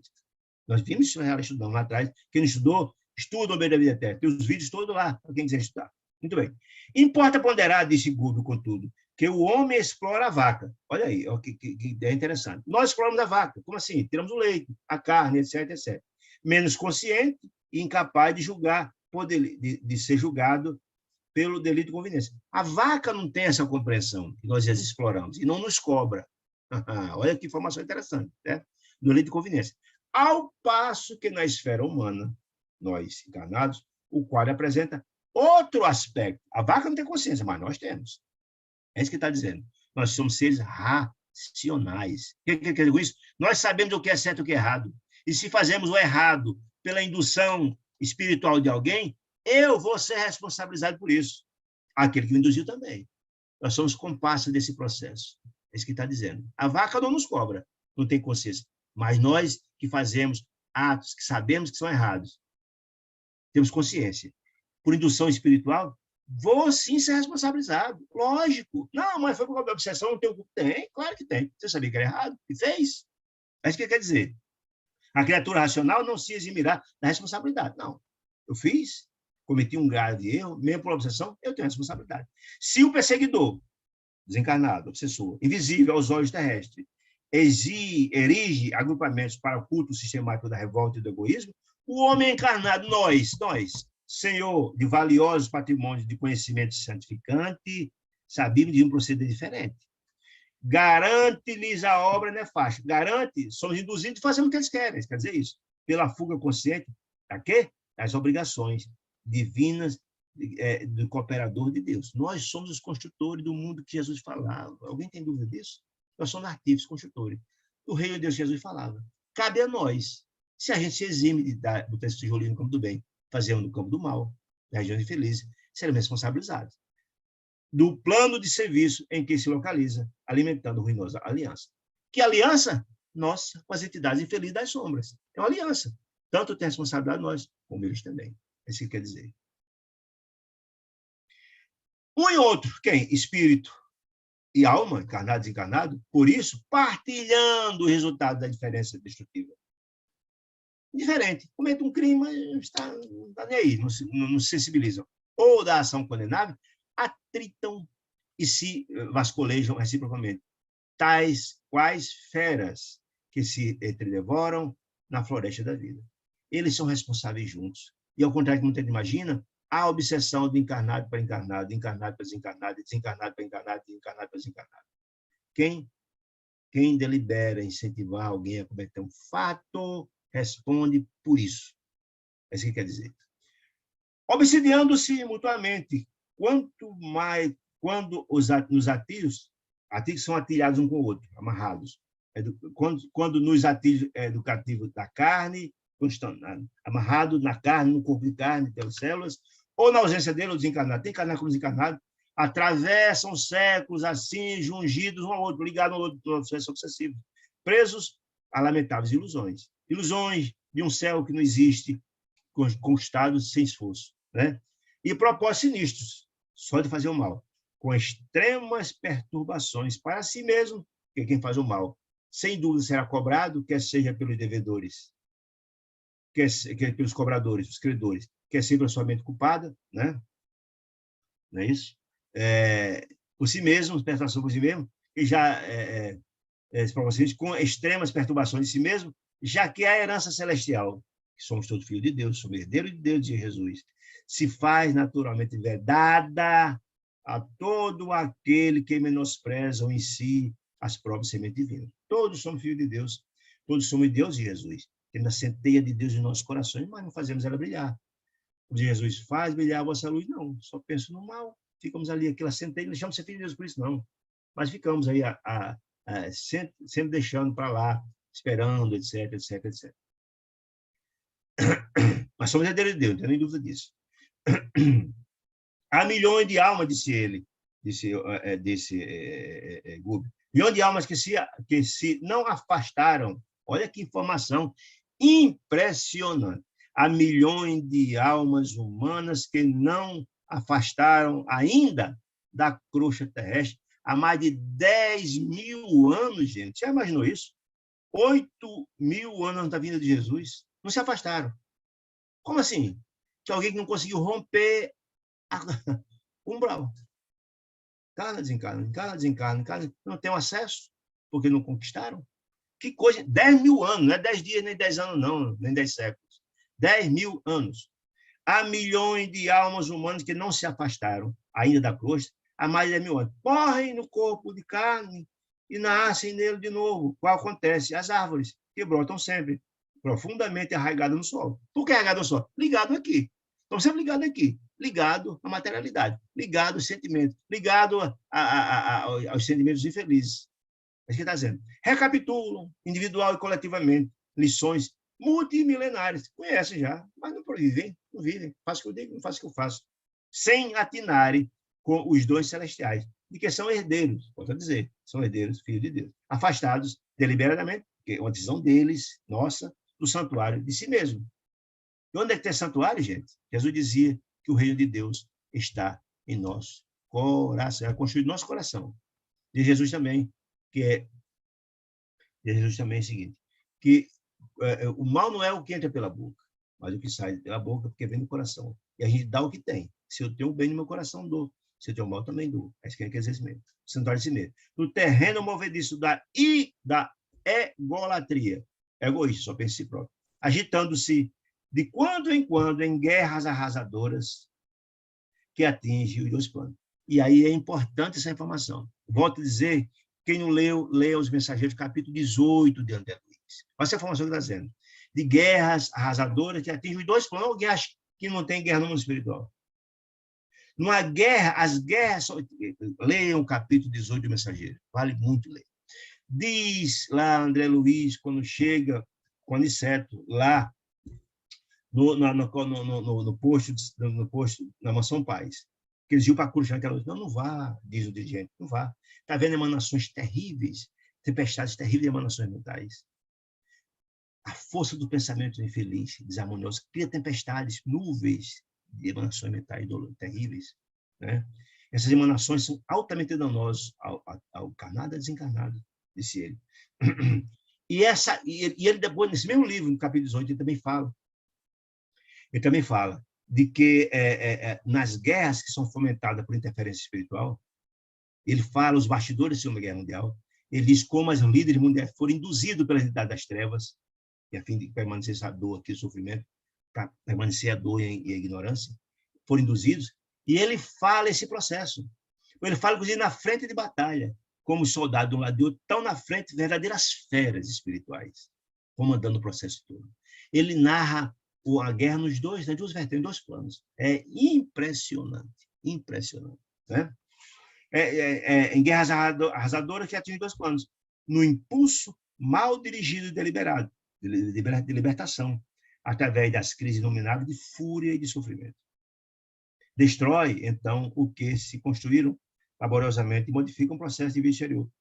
Nós vimos isso estudando lá atrás. Quem não estudou, estuda o meio da vida eterna. Tem os vídeos todos lá, para quem quiser estudar. Muito bem. Importa ponderar, disse Gubbio, contudo, que o homem explora a vaca. Olha aí, que ideia interessante. Nós exploramos a vaca. Como assim? Tiramos o leite, a carne, etc, etc. Menos consciente e incapaz de julgar, de ser julgado pelo delito de conveniência. A vaca não tem essa compreensão que nós as exploramos e não nos cobra. Olha que informação interessante, né? Do delito de conveniência. Ao passo que na esfera humana, nós encarnados, o quadro apresenta outro aspecto. A vaca não tem consciência, mas nós temos. É isso que está dizendo. Nós somos seres racionais. O que quer dizer com isso? Nós sabemos o que é certo e o que é errado. E se fazemos o errado pela indução espiritual de alguém, eu vou ser responsabilizado por isso. Aquele que me induziu também. Nós somos compassos desse processo. É isso que está dizendo. A vaca não nos cobra, não tem consciência. Mas nós que fazemos atos que sabemos que são errados, temos consciência. Por indução espiritual, vou sim ser responsabilizado. Lógico. Não, mas foi por causa da obsessão, não tem culpa. Tem, claro que tem. Você sabia que era errado e fez. É isso que quer dizer. A criatura racional não se eximirá da responsabilidade. Não. Eu fiz, cometi um grave erro, mesmo por obsessão, eu tenho responsabilidade. Se o perseguidor, desencarnado, obsessor, invisível aos olhos terrestres, erige agrupamentos para o culto sistemático da revolta e do egoísmo, o homem encarnado, nós, senhor de valiosos patrimônios de conhecimento santificante, sabemos de um proceder diferente. Garante-lhes a obra nefasta. Garante, somos induzidos a fazer o que eles querem, quer dizer isso, pela fuga consciente, a quê? Das obrigações divinas do cooperador de Deus. Nós somos os construtores do mundo que Jesus falava. Alguém tem dúvida disso? Nós somos artífices, construtores. O reino de Deus, Jesus falava. Cabe a nós. Se a gente se exime de botar esse tijolinho no campo do bem, fazemos no campo do mal, na região infeliz, seremos responsabilizados do plano de serviço em que se localiza, alimentando ruinosa aliança. Que aliança? Nossa, com as entidades infelizes das sombras. É uma aliança. Tanto tem responsabilidade nós, como eles também. É isso que quer dizer. Um e outro, quem? Espírito e alma, encarnado e desencarnado, por isso, partilhando o resultado da diferença destrutiva. Diferente. Comete um crime, mas não está nem aí, não se sensibilizam. Ou da ação condenável, atritam e se vasculejam reciprocamente, tais quais feras que se entredevoram na floresta da vida. Eles são responsáveis juntos. E, ao contrário que muita gente imagina, há obsessão de encarnado para encarnado, encarnado para desencarnado, desencarnado para encarnado, encarnado para desencarnado. Quem delibera incentivar alguém a cometer um fato, responde por isso. É isso que quer dizer. Obsidiando-se mutuamente, quando nos atilhos são atilhados um com o outro, amarrados. Quando nos atilhos educativos da carne, quando estão amarrados na carne, no corpo de carne, pelas células, ou na ausência dele, o desencarnado, tem encarnado como desencarnado, atravessam séculos assim, jungidos um ao outro, ligados ao outro, processo obsessivo, presos a lamentáveis ilusões. Ilusões de um céu que não existe, conquistado sem esforço, né? E propósitos sinistros, só de fazer o mal, com extremas perturbações para si mesmo, porque quem faz o mal, sem dúvida, será cobrado, quer seja pelos devedores, quer pelos cobradores, os credores, quer seja pela sua mente culpada, né? Não é isso? Por si mesmo, perturbação por si mesmo, e já com extremas perturbações de si mesmo, já que a herança celestial, que somos todos filhos de Deus, somos herdeiros de Deus e de Jesus, se faz naturalmente vedada a todo aquele que menospreza em si as próprias sementes divinas. Todos somos filhos de Deus, todos somos Deus e Jesus. Temos a centelha de Deus em nossos corações, mas não fazemos ela brilhar. O Jesus faz brilhar a vossa luz, não. Só penso no mal. Ficamos ali, aquela centelha, não deixamos de ser filhos de Deus por isso, não. Mas ficamos aí sempre deixando para lá, esperando, etc, etc, etc. Mas somos herdeiros de Deus, não tenho nem dúvida disso. Há milhões de almas, disse ele, Gubi. Milhões de almas que se não afastaram. Olha que informação impressionante. Há milhões de almas humanas que não afastaram ainda da crosta terrestre há mais de 10.000 anos, gente. Já imaginou isso? 8.000 anos da vinda de Jesus. Não se afastaram. Como assim? Que alguém que não conseguiu romper o umbral. Encarna, desencarna, não tem acesso, porque não conquistaram. Que coisa, 10.000 anos, não é 10 dias, nem 10 anos, não, nem 10 séculos. 10.000 anos. Há milhões de almas humanas que não se afastaram ainda da crosta há mais de 10.000 anos. Morrem no corpo de carne e nascem nele de novo. Qual acontece? As árvores, que brotam sempre, profundamente arraigadas no solo. Por que arraigado no solo? Ligado aqui. Estão sempre ligados aqui. Ligado à materialidade, ligado aos sentimentos, ligado aos sentimentos infelizes. É isso que está dizendo. Recapitulam, individual e coletivamente, lições multimilenares. Conhecem já, mas não vivem, não vivem. Faço o que eu digo, não faço o que eu faço. Sem atinarem com os dons celestiais, de que são herdeiros, volto a dizer, são herdeiros, filhos de Deus. Afastados deliberadamente, que é uma decisão deles, nossa, do santuário de si mesmo. E onde é que tem santuário, gente? Jesus dizia que o reino de Deus está em nosso coração, é construído no nosso coração. E Jesus também, Jesus também é o seguinte, que o mal não é o que entra pela boca, mas o que sai pela boca, porque vem do coração. E a gente dá o que tem. Se eu tenho bem no meu coração, dou. Se eu tenho mal, também dou. É isso que é exercimento. Santuário de si mesmo. No terreno movediço da egolatria, egoísta, só pensa em si próprio, agitando-se de quando em guerras arrasadoras que atingem os dois planos. E aí é importante essa informação. Volto a dizer, quem não leu, leia os Mensageiros, capítulo 18 de André Luiz. Olha essa informação que está dizendo. De guerras arrasadoras que atingem os dois planos. Alguém acha que não tem guerra no mundo espiritual? Numa guerra, as guerras... Leiam o capítulo 18 do Mensageiro. Vale muito ler. Diz lá André Luiz, quando chega, com Aniceto, lá no posto, na Mansão Paz, que eles iam para a cruz naquela noite. Não vá, diz o dirigente, não vá. Está vendo emanações terríveis, tempestades terríveis de emanações mentais. A força do pensamento infeliz, desarmonioso, cria tempestades, nuvens de emanações mentais terríveis. Né? Essas emanações são altamente danosas ao encarnado e desencarnado, disse ele. E ele depois, nesse mesmo livro, no capítulo 18, ele também fala de que nas guerras que são fomentadas por interferência espiritual, ele fala os bastidores da Segunda Guerra Mundial, ele diz como os líderes mundiais foram induzidos pela entidade das trevas, e a fim de permanecer essa dor aqui, o sofrimento, para permanecer a dor e a ignorância, foram induzidos, e ele fala esse processo. Ele fala, inclusive, na frente de batalha, como os soldados de um lado e do outro estão na frente, verdadeiras feras espirituais, comandando o processo todo. Ele narra a guerra nas duas vertentes, dois planos. É impressionante, impressionante. Né? Em guerras arrasadoras que atingem dois planos. No impulso mal dirigido e deliberado, de libertação, através das crises inomináveis de fúria e de sofrimento. Destrói, então, o que se construíram laboriosamente e modifica um processo de vida exterior,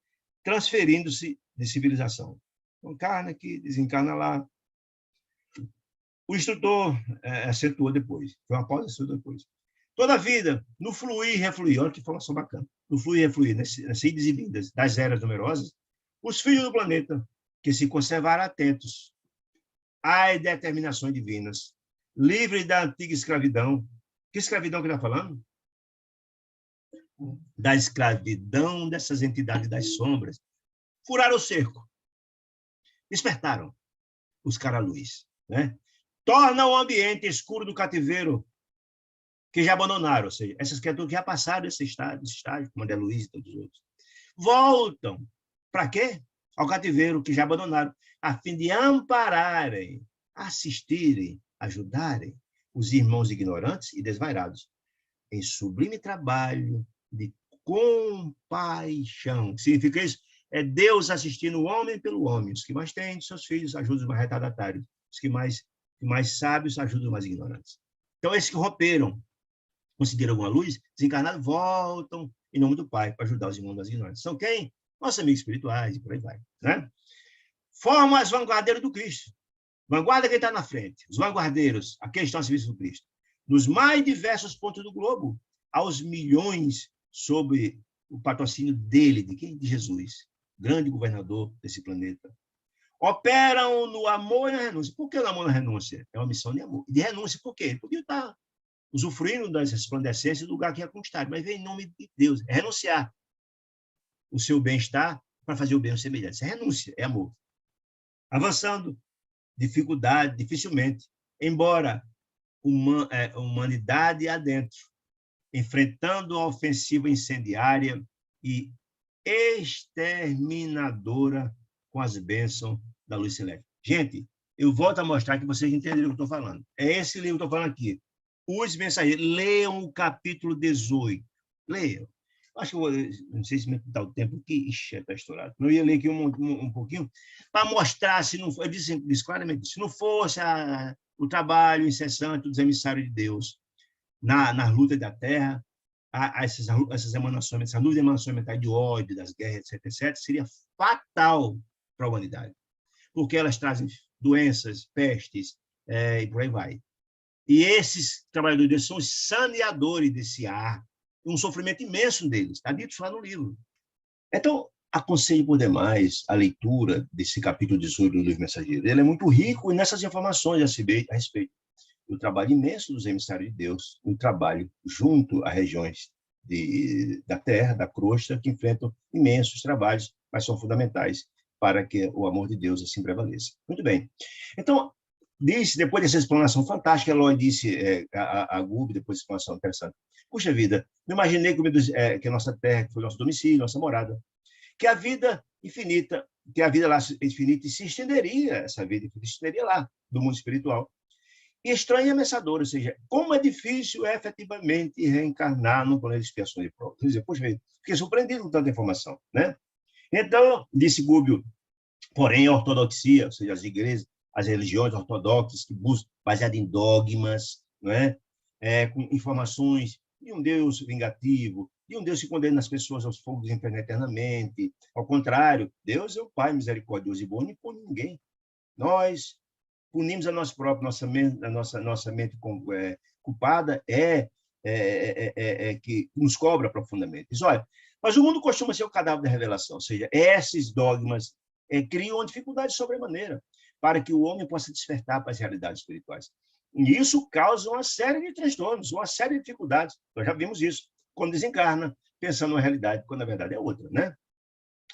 transferindo-se de civilização. Encarna aqui, desencarna lá. O instrutor acentuou depois, foi uma pausa, acentuou depois. Toda a vida, no fluir e refluir, olha que informação bacana, no fluir e refluir, nas idas e vindas das eras numerosas, os filhos do planeta, que se conservaram atentos às determinações divinas, livres da antiga escravidão. Que escravidão que ele está falando? Da escravidão dessas entidades das sombras. Furaram o cerco, despertaram, buscaram a luz, né? Torna o ambiente escuro do cativeiro que já abandonaram, ou seja, essas criaturas que já passaram esse estágio, como André Luiz e todos os outros, voltam. Para quê? Ao cativeiro que já abandonaram, a fim de ampararem, assistirem, ajudarem os irmãos ignorantes e desvairados em sublime trabalho de compaixão. Significa isso? É Deus assistindo o homem pelo homem. Os que mais têm, seus filhos, ajudam os mais retardatários. Os que mais sábios ajudam os mais ignorantes. Então, esses que romperam conseguiram alguma luz, desencarnados voltam em nome do Pai para ajudar os irmãos das ignorâncias. São quem? Nossos amigos espirituais e por aí vai. Né? Formam as vanguardeiras do Cristo. Vanguarda quem está na frente. Os vanguardeiros, aqueles que estão a serviço do Cristo. Nos mais diversos pontos do globo, aos milhões sob o patrocínio dele, de quem? De Jesus, grande governador desse planeta. Operam no amor e na renúncia. Por que no amor e na renúncia? É uma missão de amor. De renúncia, por quê? Porque está usufruindo das resplandecências do lugar que é conquistado, mas vem em nome de Deus. É renunciar o seu bem-estar para fazer o bem ao semelhante. Isso é renúncia, é amor. Avançando, dificuldade, dificilmente, embora humanidade adentro, enfrentando a ofensiva incendiária e exterminadora com as bênçãos da luz celeste. Gente, eu volto a mostrar que vocês entenderam o que eu estou falando. É esse livro que eu estou falando aqui. Os Mensageiros. Leiam o capítulo 18. Leiam. Acho que eu vou, não sei se me dá o tempo aqui. Ixi, está estourado. Eu ia ler aqui um pouquinho para mostrar, se não for, eu disse claramente, se não fosse o trabalho incessante dos emissários de Deus na luta da Terra, essas emanações, essa luz de emanações mentais de ódio, das guerras, etc., seria fatal para a humanidade, porque elas trazem doenças, pestes, e por aí vai. E esses trabalhadores de Deus são os saneadores desse ar, um sofrimento imenso deles, está dito lá no livro. Então, aconselho por demais a leitura desse capítulo 18 do livro Mensageiro. Ele é muito rico nessas informações a respeito do trabalho imenso dos emissários de Deus, um trabalho junto a regiões da terra, da crosta, que enfrentam imensos trabalhos, mas são fundamentais para que o amor de Deus assim prevaleça. Muito bem. Então, depois dessa explanação fantástica, Eloy disse a Gub, depois dessa explanação interessante, puxa vida, não imaginei que a nossa terra, que foi nosso domicílio, nossa morada, que a vida infinita, que a vida lá infinita se estenderia, essa vida infinita se estenderia lá, do mundo espiritual. E estranha e ameaçadora, ou seja, como é difícil efetivamente reencarnar num planeta de expiação e provas. Quer dizer, poxa, fiquei surpreendido com tanta informação, né? Então, disse Gúbio, porém, a ortodoxia, ou seja, as igrejas, as religiões ortodoxas que buscam, baseadas em dogmas, não é? Com informações de um Deus vingativo, de um Deus que condena as pessoas aos fogos do inferno eternamente. Ao contrário, Deus é o Pai misericordioso e bom, não impõe ninguém. Nós punimos a nós próprios, nossa mente culpada que nos cobra profundamente. Diz, olha, mas o mundo costuma ser o cadáver da revelação, ou seja, esses dogmas criam dificuldades sobremaneira para que o homem possa despertar para as realidades espirituais. E isso causa uma série de transtornos, uma série de dificuldades. Nós já vimos isso, quando desencarna, pensando numa realidade, quando na verdade é outra, né?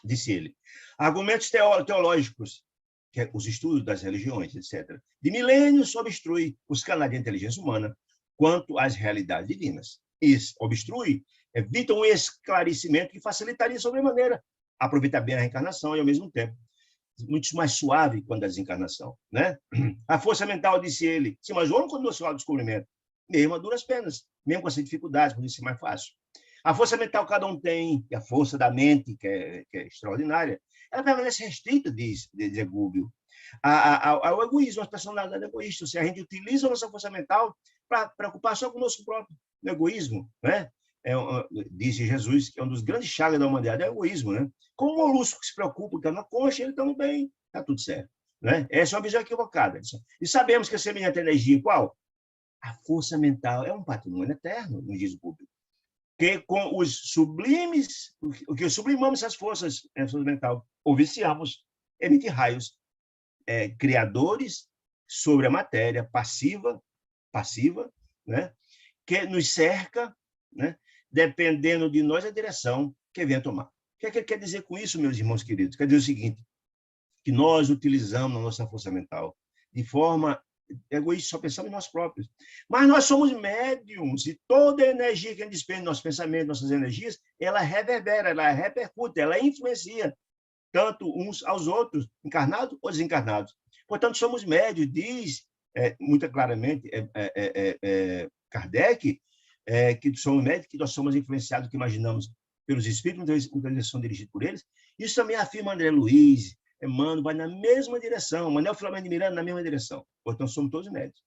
Disse ele. Argumentos teológicos, que é os estudos das religiões, etc., de milênios obstrui os canais de inteligência humana quanto às realidades divinas. Isso obstrui, evita um esclarecimento que facilitaria sobremaneira aproveitar bem a reencarnação e, ao mesmo tempo, muito mais suave quando a desencarnação, né? A força mental, disse ele, sim, mas o homem quando ao descobrimento, mesmo a duras penas, mesmo com essas dificuldades, pode ser mais fácil. A força mental cada um tem, e a força da mente, que é extraordinária, ela permanece restrita, diz Gúbio, ao egoísmo, às personalidades egoístas. Ou seja, a gente utiliza a nossa força mental para preocupar só conosco próprio, o egoísmo, né? Disse Jesus, que é um dos grandes chagas da humanidade, é o egoísmo, né? Como o molusco que se preocupa, que está na concha, ele está no bem, está tudo certo. Né? Essa é uma visão equivocada. E sabemos que a semelhante energia, qual? A força mental é um patrimônio eterno, nos diz o público. Que com os sublimes, o que sublimamos essas forças mental, ou viciamos, emite raios criadores sobre a matéria passiva, né? Que nos cerca, né? Dependendo de nós a direção que venha tomar. O que é que ele quer dizer com isso, meus irmãos queridos? Quer dizer o seguinte, que nós utilizamos a nossa força mental de forma egoísta, só pensamos em nós próprios. Mas nós somos médiums, e toda a energia que a gente despende, nossos pensamentos, nossas energias, ela reverbera, ela repercute, ela influencia tanto uns aos outros, encarnados ou desencarnados. Portanto, somos médios, diz muito claramente Kardec, que somos médios, que nós somos influenciados, que imaginamos pelos espíritos, muitas vezes são dirigidos por eles. Isso também afirma André Luiz, Emmanuel, vai na mesma direção, Manuel Filomeno de Miranda na mesma direção. Portanto, somos todos médios.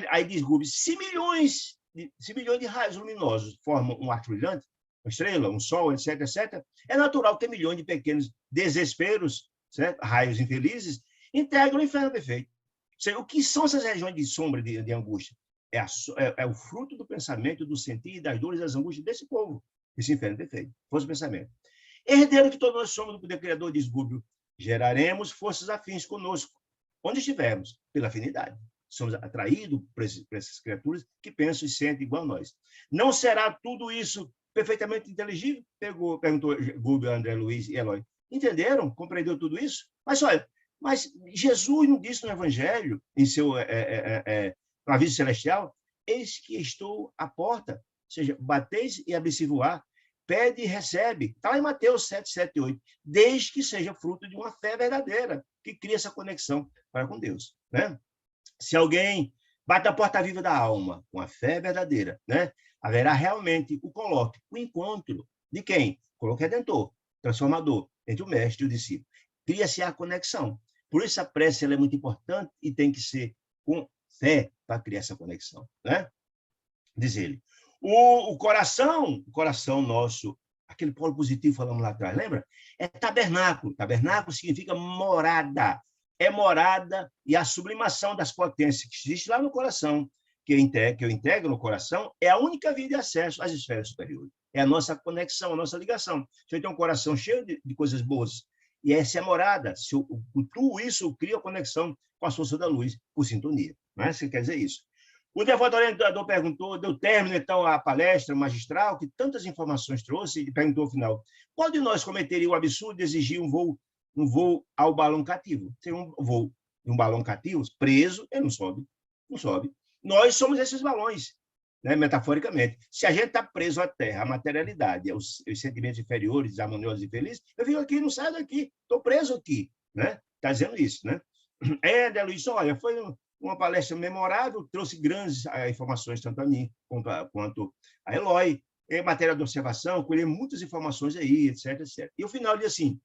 Aí diz Rubens, se milhões se milhões de raios luminosos formam um arco brilhante, uma estrela, um sol, etc., etc., é natural que milhões de pequenos desesperos, certo? Raios infelizes, integram o inferno perfeito. Ou seja, o que são essas regiões de sombra, de angústia? É o fruto do pensamento, do sentir, das dores e das angústias desse povo, esse inferno perfeito. Força do pensamento. Herdeiro que todos nós somos do poder criador, diz Gúbio, geraremos forças afins conosco, onde estivermos, pela afinidade. Somos atraídos por essas criaturas que pensam e sentem igual a nós. Não será tudo isso perfeitamente inteligível? Perguntou Gúbio, André Luiz e Eloy. Entenderam? Compreendeu tudo isso? Mas Jesus não disse no Evangelho, em seu aviso celestial, eis que estou à porta, ou seja, bateis e abri-se-vos-á, pede e recebe. Está lá em Mateus 7, 7 e 8. Desde que seja fruto de uma fé verdadeira, que cria essa conexão para com Deus. Né? Se alguém bate a porta viva da alma com a fé verdadeira, né? Haverá realmente o colóquio, o encontro de quem? Colóquio redentor, transformador, entre o mestre e o discípulo. Cria-se a conexão. Por isso a prece ela é muito importante e tem que ser com fé para criar essa conexão. Né? Diz ele. O coração nosso, aquele polo positivo falamos lá atrás, lembra? É tabernáculo. Tabernáculo significa morada. É morada e a sublimação das potências que existe lá no coração, que eu integro no coração, é a única via de acesso às esferas superiores. É a nossa conexão, a nossa ligação. Se eu tenho um coração cheio de coisas boas, e essa é a morada, tudo isso cria conexão com a força da luz, por sintonia. Não é? Você quer dizer isso? O devoto orientador perguntou, deu término, então, à palestra magistral, que tantas informações trouxe, e perguntou ao final, qual de nós cometeria o absurdo de exigir um voo ao balão cativo? Tem um voo em um balão cativo, preso, ele não sobe. Nós somos esses balões, né, metaforicamente. Se a gente está preso à terra, à materialidade, os sentimentos inferiores, harmoniosos e felizes, eu fico aqui, não saio daqui, estou preso aqui. Né? Está dizendo isso. Né? Luiz, olha, foi uma palestra memorável, trouxe grandes informações, tanto a mim quanto a Eloy, em matéria de observação, colhei muitas informações aí, etc, etc. E o final diz assim,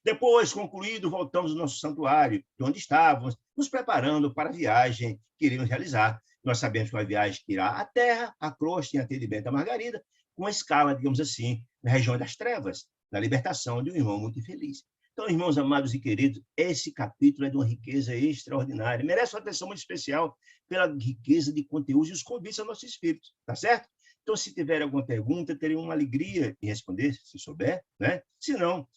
depois, concluído, voltamos ao nosso santuário, de onde estávamos, nos preparando para a viagem que iríamos realizar. Nós sabemos que é uma viagem que irá à Terra, à crosta, em atendimento à Margarida, com a escala, digamos assim, na região das trevas, na libertação de um irmão muito infeliz. Então, irmãos amados e queridos, esse capítulo é de uma riqueza extraordinária, merece uma atenção muito especial pela riqueza de conteúdos e os convites ao nosso espírito, tá certo? Então, se tiver alguma pergunta, terei uma alegria em responder, se souber, né? Se não,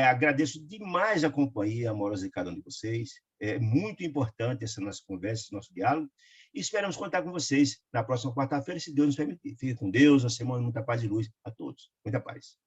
agradeço demais a companhia amorosa de cada um de vocês. É muito importante essa nossa conversa, esse nosso diálogo. E esperamos contar com vocês na próxima quarta-feira, se Deus nos permitir. Fique com Deus, uma semana de muita paz e luz a todos. Muita paz.